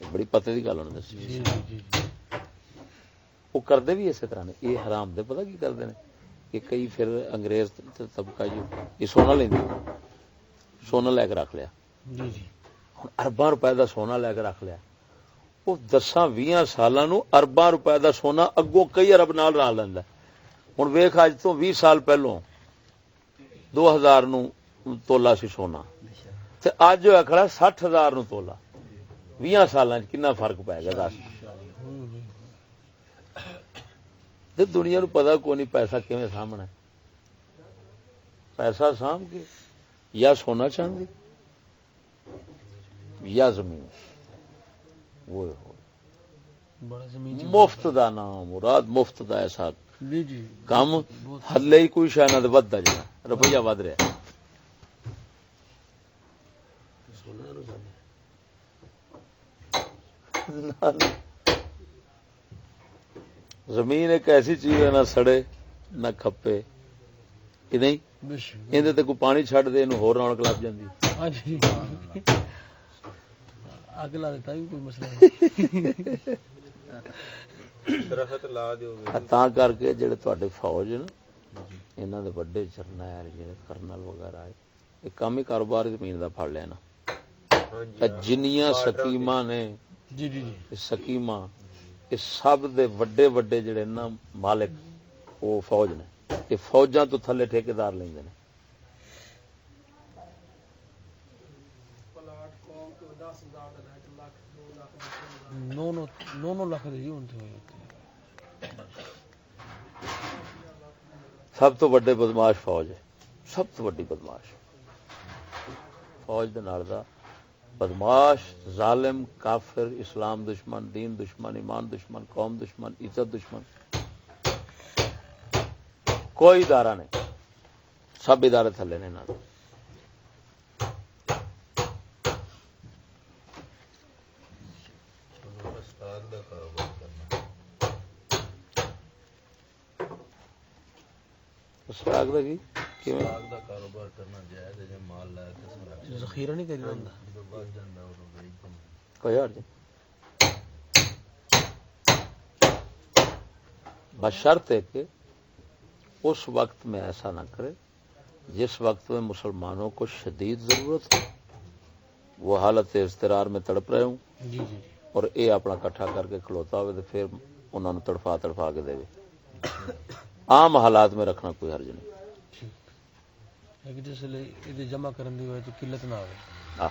بڑی پتے کی گل دسی، وہ کرتے بھی اسی طرح نے، یہ حرام دے پتہ کی کرتے ہیں کہ کئی پھر انگریز طبقہ جو یہ سونا لیندے، سونا لے کے رکھ لیا، ارباں روپے دا سونا لے کے رکھ لیا، وہ 10-20 سالاں نوں ارباں روپے دا سونا اگوں کئی ارب نال رل لیندا۔ ہن ویکھ اج تو 20 سال پہلوں 2000 نو تولا سی سونا تے اج ہویا کھڑا 60,000 نو تولا، 20 سالاں کنا فرق پے گا دس؟ تے دنیا نو پتہ کوئی نہیں پیسہ کیویں سامنا ہے، پیسہ سام کے یا سونا چاندی یا زمین، وہ بڑا زمین مفت دا نام مراد، مفت دا ایسا جی جی کام ہلے ہی کوئی شاید نہ ودتا جا روپیہ ود رہا۔ زمین ایک ایسی چیز ہے نہ سڑے نہ کھپے کہ نہیں، اندر تے کوئی پانی چھڈ دے ہور رونق لگ جاندی۔ ہاں جی اگلا دیتا بھی کوئی مسئلہ نہیں۔ درخت لا دیو گے تاں کر کے جڑے تواڈے فوج نا انہاں دے بڑے جرنیل جڑے کرنل وغیرہ یہ کام ہی کاروبار زمین دا پھڑ لیا نا، جنیاں سکیماں نے جی جی جی سکیماں یہ سب دے وڈے وڈے جڑے نا مالک وہ فوج نے، یہ فوجاں تو تھلے ٹھیکیدار لیندے نے۔ نو لاکھ دے جی ہن تے سب تو وڈے بدماش فوج ہے، سب تو وڈی بدماش فوج دے نال دا بدماش ظالم کافر اسلام دشمن دین دشمن ایمان دشمن قوم دشمن عزت دشمن کوئی ادارہ نہیں سب ادارے تھلے نے نہ استاد دا کاروبار کرنا استاد دا کی کیویں استاد دا کاروبار کرنا جائز ہے جے مال لا کے رکھ ذخیرہ نہیں کری ہوندا جدوں بچ جاندا او غریب کم کوئی اور جی بس شرط ہے کہ اس وقت میں ایسا نہ کرے جس وقت میں مسلمانوں کو شدید ضرورت ہو وہ حالت اضطرار میں تڑپ رہے ہوں جی جی اور اے اپنا کٹھا کر کے کھلوتا ہوئے تو پھر انہوں نے تڑفا کے دے عام حالات میں رکھنا کوئی حرج نہیں ہے کہ جس لئے یہ جمع کرن دی ہوئے تو قلت نہ ہوئے آہ۔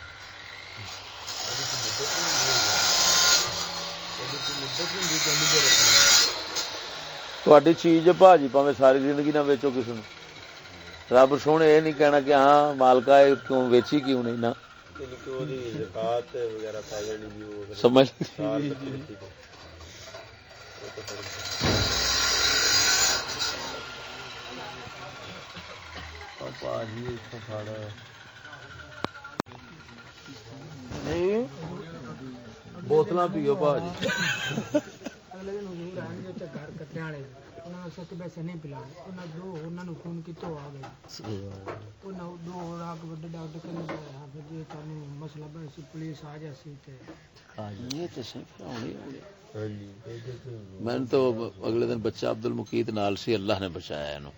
تہاڈی چیز ہے بھاجی پاویں ساری زندگی نہ ویچو کسی نے رب سونے یہ نہیں کہنا کہ ہاں مالکا کیوں ویچی کیوں نہیں نہ کہ وہ زکات وغیرہ پا جانی بھی وہ سمجھ نہیں بوتلاں پیو بھاجی اگلے دن حضور آئے جو گھر کٹے والے انہوں نے سچ پیسے نہیں پلانے انہوں نے خون کتوں آ گئے انہوں دو اور آ کے بڑے ڈاکٹر کرنے گئے ہاں پھر جی تمہیں مسئلہ بن سی پولیس آ جاسی تے یہ تو میں تو اگلے دن بچہ عبد المقیت نال سی اللہ نے بچایا انہوں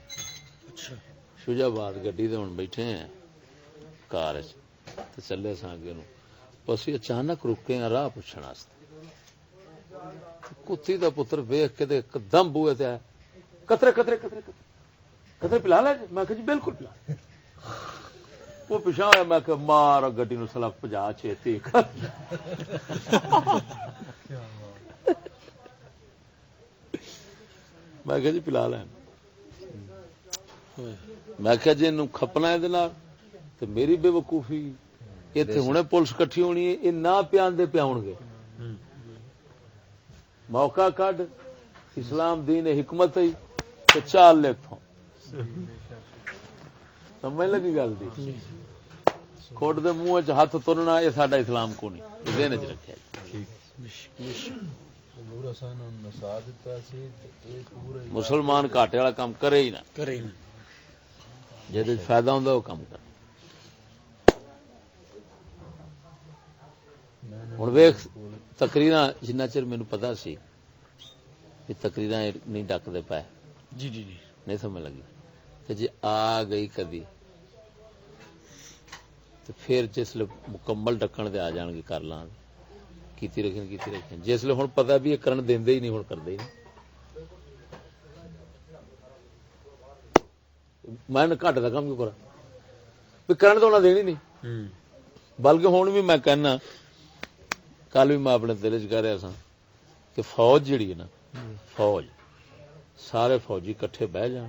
اچھا شجا آباد گڈی تے ہن بیٹھے ہیں کار وچ تے چلے ساں اگے نوں بس اچانک رکے ہیں راہ پوچھن واسطے کتی دا پتر ویکھ کے تے ایک دم بوئے تے آیا قطرے قطرے قطرے قطرے قطرے پلا لے میں کہ جی بالکل پلا وہ پیچھا ہویا میں کہ مار گڈی نوں سلف پجا چھتی میں کہ جی پلا لین میں کہ جی انہوں کھپنا ہے تے میری بے وقوفی اتنے ہوں پولیس کٹھی ہونی ہے یہ نہ پیاندے پیاؤ گے موقع کڈ اسلام دین حکمت ہی تے چال لکھوں سمجھ لگی گل دی کھوٹ دے منہ چ ہاتھ ترنا یہ ساڈا اسلام کو نہیں ذہن چ رکھیا مسلمان گھاٹے والا کام کرے ہی نہ کرے نا جہد فائدہ ہوندا وہ کام کر ہوں ویخ تقریر جنہ چر مینوں پتا سی کہ تقریر نہیں ڈکتے پائے جی جی جی نہیں سمجھ لگی تو جی آ گئی کدی تو پھر جسل مکمل ڈکن دے آ جان گے کر لاں کیتی رکھیں جسل ہوں پتا بھی یہ کرن دیندے ہی نہیں ہوں کرتے ہی نہیں میں گھٹ کا کام کیوں کرا بھی کرن تو انہیں دینی نہیں بلکہ ہوں بھی میں کہنا کل بھی میں اپنے دل چ کہہ رہا سا کہ فوج جڑی ہے نا فوج سارے فوجی کٹھے بہ جان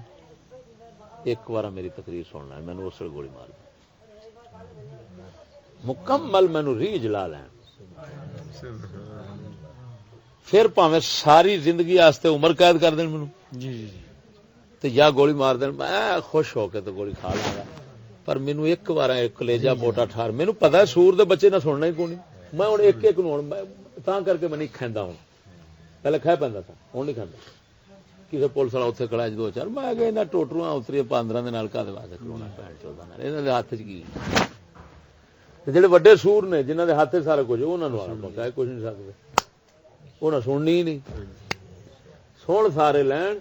ایک بار میری تقریر سننا ہے مینوں اس ویلے گولی مار مکمل مینوں ری جلا لین پھر پاویں ساری زندگی واسطے عمر قید کر دین مینوں جی جی تے یا گولی مار دین میں خوش ہو کے تو گولی کھا لوں گا پر مینوں ایک بار کلیجا موٹا ٹھار مینوں پتا ہے سور دے بچے نہ سننا ہی کوئی نہیں میں ہوں ایک ایک نوں تاں کر کے میں نہیں کھیندا ہوں پہلے کھا پیندا تھا ہوں نہیں کھاندا کسی پولیس والا اتنے کھڑا دو چار میں کہ یہاں ٹوٹرو اتری 15 دن کا کھلونا بھن چودا یہاں کے ہاتھ چ کی جڑے وڈے سور نے جنہوں کے ہاتھ سارا کچھ انہوں نے پتا ہے کچھ نہیں سکتے انہیں سننی ہی نہیں سن سارے لین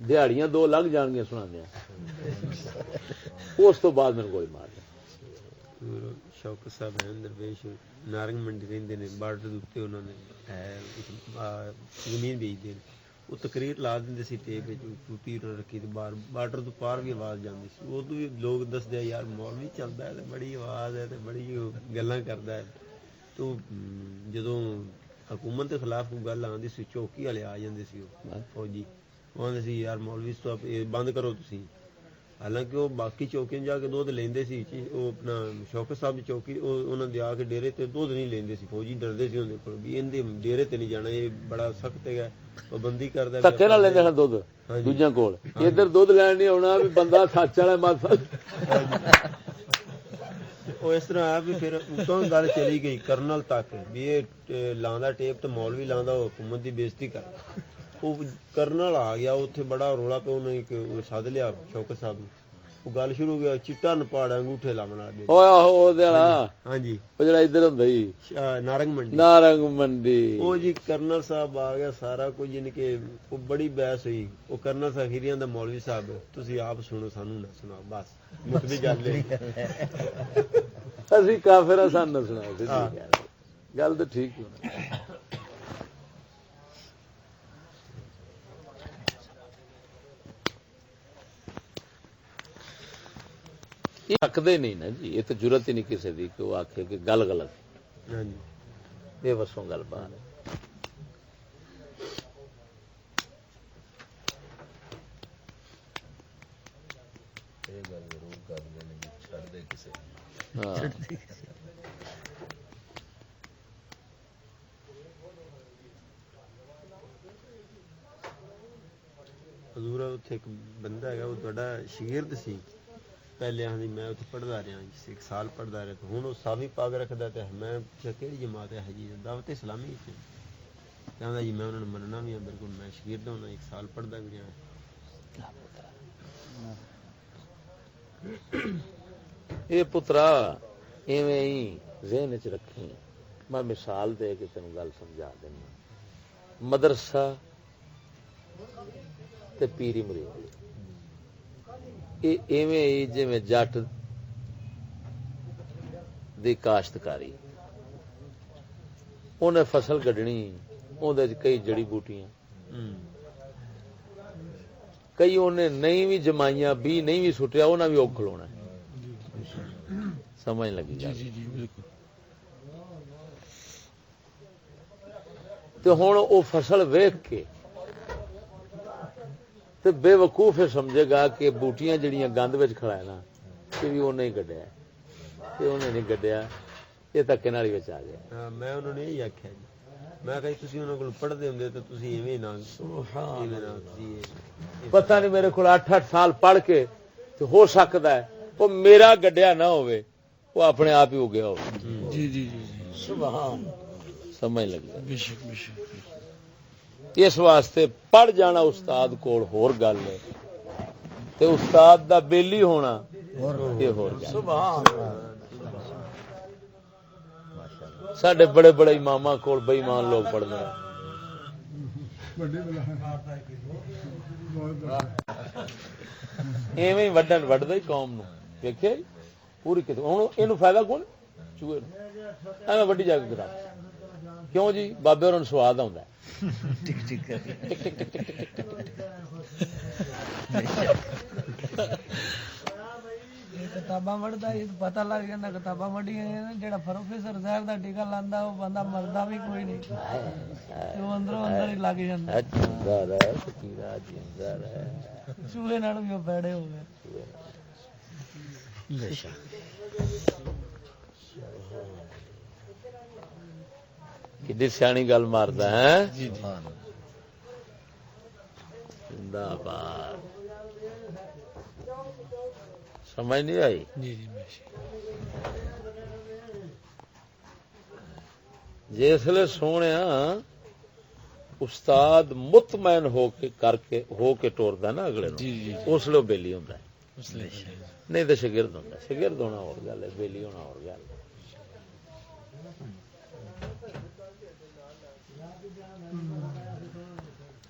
دیہڑیاں دو لگ جان گیا سنا دیا اس تو بعد میرے گولی مار دیا شوکت صاحب ہیں درویش نارنگ منڈی رہندے نے بارڈر دے اوتے انہوں نے زمین بیچدے نے وہ تقریر لا دیندے سی ٹیپ وچ ٹوٹی رکھی تے بارڈر تو پار بھی آواز جاندی سی وہ تو بھی لوگ دسدے یار مولوی چلدا ہے تے بڑی آواز ہے تے بڑی گلاں کردا ہے تو جدوں حکومت کے خلاف کوئی گل آندی سی چوکی والے آ جاندے سی فوجی وہ آندے سی یار مولوی صاحب بند کرو تسی ਹਾਲਾਂਕਿ ਉਹ ਬਾਕੀ ਚੌਕੀਆਂ ਜਾ ਕੇ ਦੁੱਧ ਲੈਂਦੇ ਸੀ, ਉਹ ਆਪਣਾ ਸ਼ੌਕਤ ਸਾਹਿਬ ਦੀ ਚੌਕੀ ਉਹਨਾਂ ਦੇ ਆ ਕੇ ਡੇਰੇ ਤੇ ਦੁੱਧ ਨਹੀਂ ਲੈਂਦੇ ਸੀ, ਫੌਜੀ ਡਰਦੇ ਸੀ ਉਹਦੇ ਕੋਲ ਵੀ ਇਹਦੇ ਡੇਰੇ ਤੇ ਨਹੀਂ ਜਾਣਾ, ਇਹ ਬੜਾ ਸਖਤ ਹੈਗਾ, ਪਾਬੰਦੀ ਕਰਦਾ। ਧੱਕੇ ਨਾਲ ਲੈਂਦੇ ਹਨ ਦੁੱਧ ਦੂਜਿਆਂ ਕੋਲ, ਇੱਧਰ ਦੁੱਧ ਲੈਣ ਨਹੀਂ ਆਉਣਾ ਵੀ ਬੰਦਾ ਸੱਚ ਵਾਲਾ ਮਾਸਾ। ਉਹ ਇਸ ਤਰ੍ਹਾਂ ਆ ਵੀ ਫਿਰ ਉਤੋਂ ਗੱਲ ਚਲੀ ਗਈ ਕਰਨਲ ਤੱਕ ਵੀ ਇਹ ਲਾਉਂਦਾ ਟੇਪ ਤੇ ਮੌਲਵੀ ਲਾਉਂਦਾ, ਉਹ ਹਕੂਮਤ ਦੀ ਬੇਇੱਜ਼ਤੀ ਕਰ। ਉਹ ਕਰਨਲ ਆ ਗਿਆ, ਉੱਥੇ ਬੜਾ ਰੌਲਾ ਪਿਆ, ਉਹਨੇ ਇੱਕ ਸੱਦ ਲਿਆ ਸ਼ੌਕਤ ਸਾਹਿਬ ਨੂੰ, ਉਹ ਗੱਲ ਸ਼ੁਰੂ ਹੋ ਗਿਆ, ਚਿੱਟਾ ਨਪਾੜ ਅੰਗੂਠੇ ਲਾਉਣ ਵਾਲਾ। ਓਏ ਆਹੋ ਉਹਦੇ ਵਾਲਾ, ਹਾਂਜੀ ਉਹ ਜਿਹੜਾ ਇੱਧਰ ਹੁੰਦਾ ਜੀ ਨਾਰੰਗ ਮੰਡੀ। ਉਹ ਜੀ ਕਰਨਲ ਸਾਹਿਬ ਆ ਗਿਆ, ਸਾਰਾ ਕੁਝ ਯਾਨੀ ਕਿ ਉਹ ਬੜੀ ਬਹਿਸ ਹੋਈ। ਉਹ ਕਰਨਲ ਸਾਹਿਬ ਹੀਰਿਆਂ ਦਾ ਮੌਲਵੀ ਸਾਹਿਬ, ਤੁਸੀਂ ਆਪ ਸੁਣੋ ਸਾਨੂੰ ਨਾ ਸੁਣਾਓ, ਬਸ ਮੁੱਕਦੀ ਗੱਲ ਹੈ। ਅਸੀਂ ਕਾਫਿਰਾਂ ਸਾਨੂੰ ਨਾ ਸੁਣਾਓ, ਗੱਲ ਤਾਂ ਠੀਕ ਹੈ। ਇਹ ਹੱਕਦੇ ਨਹੀਂ ਨਾ ਜੀ, ਇਹ ਤਾਂ ਜ਼ਰੂਰਤ ਹੀ ਨਹੀਂ ਕਿਸੇ ਦੀ ਕਿ ਉਹ ਆਖੇ ਕਿ ਗੱਲ ਗਲਤ। ਹਾਂਜੀ ਇਹ ਵਸੋਂ ਗੱਲ ਬਾਹਰ ਹੈ। ਇਹ ਗੱਲ ਜ਼ਰੂਰ ਕਰਦੇ ਨੇ ਵੀ ਛੱਡਦੇ ਕਿਸੇ ਹਾਂ ਹਜ਼ੂਰ ਉੱਥੇ ਇੱਕ ਬੰਦਾ ਹੈਗਾ, ਉਹ ਤੁਹਾਡਾ ਸ਼ਾਗਿਰਦ ਸੀ ਪਹਿਲੇ, ਆਂਦੀ ਮੈਂ ਉੱਥੇ ਪੜ੍ਹਦਾ ਰਿਹਾ, ਇੱਕ ਸਾਲ ਪੜ੍ਹਦਾ ਰਿਹਾ, ਹੁਣ ਉਹ ਸਾਵੀ ਪਾਗ ਰੱਖਦਾ ਤੇ ਮੈਂ ਪੁੱਛਿਆ ਕਿਹੜੀ ਜਮਾਤ ਹੈ ਜੀ, ਦਾਵਤ ਇਸਲਾਮੀ ਵਿੱਚ। ਕਹਿੰਦਾ ਜੀ ਮੈਂ ਉਹਨਾਂ ਨੂੰ ਮੰਨਣਾ ਵੀ ਆ, ਬਿਲਕੁਲ ਮੈਂ ਸ਼ਾਗਿਰਦ ਹਾਂ, ਇੱਕ ਸਾਲ ਪੜ੍ਹਦਾ ਵੀ ਰਿਹਾ। ਇਹ ਪੁੱਤਰਾ ਇਵੇਂ ਹੀ ਜ਼ਿਹਨ ਚ ਰੱਖੀ। ਮੈਂ ਮਿਸਾਲ ਦੇ ਕੇ ਤੈਨੂੰ ਗੱਲ ਸਮਝਾ ਦਿੰਦਾ। ਮਦਰਸਾ ਤੇ ਪੀਰੀ ਮੁਰੀਦ ਇਹ ਇਵੇਂ ਹੀ ਜਿਵੇਂ ਜੱਟ ਦੀ ਕਾਸ਼ਤਕਾਰੀ, ਉਹਨੇ ਫਸਲ ਕੱਢਣੀ, ਉਹਦੇ ਚ ਕਈ ਜੜੀ ਬੂਟੀਆਂ, ਕਈ ਉਹਨੇ ਨਹੀਂ ਵੀ ਜਮਾਈਆਂ, ਵੀ ਨਹੀਂ ਵੀ ਸੁੱਟਿਆ, ਉਹਨਾਂ ਵੀ ਉਹ ਖਲੋਣਾ। ਸਮਝ ਲੱਗੀ ਜੀ? ਜੀ ਬਿਲਕੁਲ। ਤੇ ਹੁਣ ਉਹ ਫਸਲ ਵੇਖ ਕੇ ਤੇ ਬੇਵਕੂਫ ਸਮਝੇਗਾ ਕਿ ਬੂਟੀਆਂ ਜਿਹੜੀਆਂ ਗੰਦ ਵਿੱਚ ਖੜਾ ਨਾ, ਇਹ ਵੀ ਉਹਨੇ ਹੀ ਕੱਢਿਆ, ਤੇ ਉਹਨੇ ਨਹੀਂ ਕੱਢਿਆ, ਇਹ ਧੱਕੇ ਨਾਲ ਹੀ ਵਿੱਚ ਆ ਗਿਆ। ਮੈਂ ਉਹਨਾਂ ਨੇ ਇਹੀ ਆਖਿਆ ਜੀ, ਮੈਂ ਕਿਹਾ ਤੁਸੀਂ ਉਹਨਾਂ ਕੋਲ ਪੜ੍ਹਦੇ ਹੁੰਦੇ ਤਾਂ ਤੁਸੀਂ ਇਵੇਂ ਨਾ ਪਤਾ ਨਹੀਂ ਮੇਰੇ ਕੋਲ 8-8 ਸਾਲ ਪੜ੍ਹ ਕੇ ਤੇ ਹੋ ਸਕਦਾ ਹੈ ਉਹ ਮੇਰਾ ਗੱਡਿਆ ਨਾ ਹੋਵੇ, ਉਹ ਆਪਣੇ ਆਪ ਹੀ ਹੋ ਗਿਆ ਹੋਵੇ। ਜੀ ਜੀ ਜੀ ਸੁਭਾਨ, ਸਮਝ ਲੱਗੀ? ਬੇਸ਼ੱਕ ਬੇਸ਼ੱਕ। ਇਸ ਵਾਸਤੇ ਪੜ੍ਹ ਜਾਣਾ ਉਸਤਾਦ ਕੋਲ ਹੋਰ ਗੱਲ ਹੈ, ਤੇ ਉਸਤਾਦ ਦਾ ਬੇਲੀ ਹੋਣਾ ਇਹ ਹੋਰ ਗੱਲ। ਸਾਡੇ ਬੜੇ ਬੜੇ ਇਮਾਮਾਂ ਕੋਲ ਬੇਈਮਾਨ ਲੋਕ ਪੜ੍ਹਦੇ ਨੇ। ਐਵੇਂ ਹੀ ਵੱਢਦਾ ਹੀ ਕੌਮ ਨੂੰ, ਵੇਖਿਆ ਪੂਰੀ ਕਿਤੇ। ਹੁਣ ਇਹਨੂੰ ਫਾਇਦਾ ਕੌਣ? ਚੂਹੇ ਨੂੰ। ਐਵੇਂ ਵੱਡੀ ਜਾ ਕੇ ਕਰਾ ਕਿਉਂ ਜੀ? ਬਾਬੇ ਹੋਰਾਂ ਨੂੰ ਸਵਾਦ ਆਉਂਦਾ। ਕਿਤਾਬਾਂ ਵੜਦਾ ਇਹ ਪਤਾ ਲੱਗ ਜਾਂਦਾ, ਕਿਤਾਬਾਂ ਵੜੀਆਂ। ਜਿਹੜਾ ਪ੍ਰੋਫੈਸਰ ਜ਼ਹਿਰ ਦਾ ਟੀਕਾ ਲਾਂਦਾ ਉਹ ਬੰਦਾ ਮਰਦਾ ਵੀ ਕੋਈ ਨਹੀਂ, ਉਹ ਅੰਦਰੋਂ ਅੰਦਰ ਹੀ ਲੱਗ ਜਾਂਦਾ। ਚੂਹੇ ਨਾਲ ਵੀ ਉਹ ਬੈੜੇ ਹੋ ਗਏ। ਕਿੱਡੀ ਸਿਆਣੀ ਗੱਲ ਮਾਰਦਾ ਹੈ। ਜ਼ਿੰਦਾਬਾਦ। ਸਮਝ ਨਹੀਂ ਆਈ? ਜੀ ਜੀ। ਜਿਸਲੇ ਸੋਹਣਿਆ ਉਸਤਾਦ ਮੁਤਮੈਨ ਹੋ ਕੇ ਟੁਰਦਾ ਨਾ ਅਗਲੇ ਨੂੰ, ਉਸ ਲਈ ਬੇਲੀ ਹੁੰਦਾ, ਨਹੀਂ ਤਾਂ ਸ਼ਾਗਿਰਦ ਹੁੰਦਾ। ਸ਼ਾਗਿਰਦ ਹੋਣਾ ਹੋਰ ਗੱਲ ਹੈ, ਬੇਲੀ ਹੋਣਾ ਹੋਰ ਗੱਲ ਹੈ।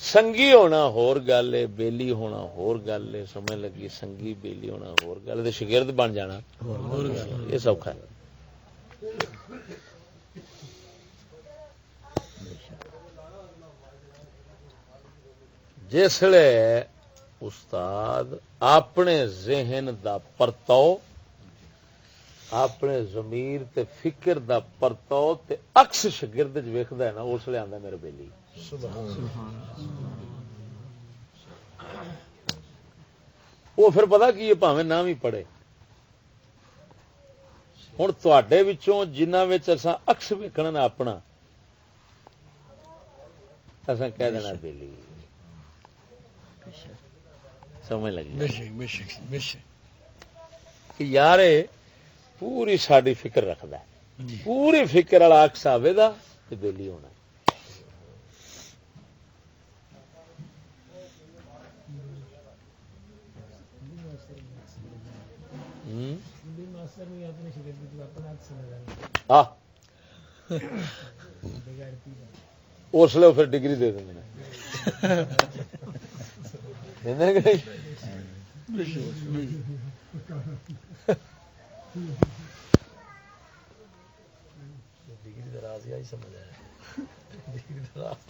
ਸੰਗੀ ਹੋਣਾ ਹੋਰ ਗੱਲ ਏ, ਬੇਲੀ ਹੋਣਾ ਹੋਰ ਗੱਲ ਏ। ਸਮਝ ਲੱਗੀ? ਸੰਗੀ ਬੇਲੀ ਹੋਣਾ ਹੋਰ ਗੱਲ ਤੇ ਸ਼ਾਗਿਰਦ ਬਣ ਜਾਣਾ ਹੋਰ ਗੱਲ ਇਹ ਸੌਖਾ ਹੈ। ਜਿਸਲੇ ਉਸਤਾਦ ਆਪਣੇ ਜ਼ਿਹਨ ਦਾ ਪਰਤਾਓ, ਆਪਣੇ ਜ਼ਮੀਰ ਤੇ ਫਿਕਰ ਦਾ ਪਰਤਾਓ ਤੇ ਅਕਸ ਸ਼ਾਗਿਰਦ ਚ ਵੇਖਦਾ ਹੈ ਨਾ, ਉਸ ਵੇਲੇ ਆਂਦਾ ਮੇਰੇ ਬੇਲੀ। ਉਹ ਫਿਰ ਪਤਾ ਕੀ ਹੈ, ਭਾਵੇਂ ਨਾ ਵੀ ਪੜੇ। ਹੁਣ ਤੁਹਾਡੇ ਵਿੱਚੋਂ ਜਿਨ੍ਹਾਂ ਵਿੱਚ ਅਸਾਂ ਅਕਸ ਵੇਖਣਾ ਨਾ ਆਪਣਾ, ਅਸਾਂ ਕਹਿ ਦੇਣਾ ਬੇਲੀ। ਸਮਝ ਲੱਗੀ? ਬੇਸ਼ੱਕ ਬੇਸ਼ੱਕ ਬੇਸ਼ੱਕ ਕਿ ਯਾਰ ਇਹ ਪੂਰੀ ਸਾਡੀ ਫਿਕਰ ਰੱਖਦਾ, ਜੀ। ਪੂਰੀ ਫਿਕਰ ਵਾਲਾ ਅਕਸ ਆਵੇਗਾ ਤੇ ਬੇਲੀ ਹੋਣਾ। ਉਸ ਲਈ ਫਿਰ ਡਿਗਰੀ ਦੇ ਦਿੰਦੇ ਨੇ।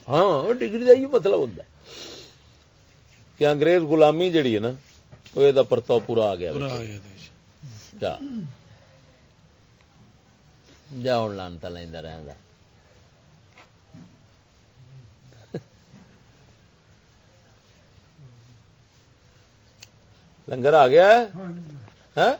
ਹਾਂ, ਉਹ ਡਿਗਰੀ ਦਾ ਹੀ ਮਤਲਬ ਹੁੰਦਾ ਕਿ ਅੰਗਰੇਜ਼ ਗੁਲਾਮੀ ਜਿਹੜੀ ਹੈ ਨਾ, ਉਹ ਇਹਦਾ ਪਰਤਾਓ ਪੂਰਾ ਆ ਗਿਆ। ਪੂਰਾ ਆ ਗਿਆ ਜਾ ਜਾ ਹੁਣ ਲਾਨਤਾ ਲੈਂਦਾ ਰਹਿੰਦਾ। ਲੰਗਰ ਆ ਗਿਆ ਹੈ।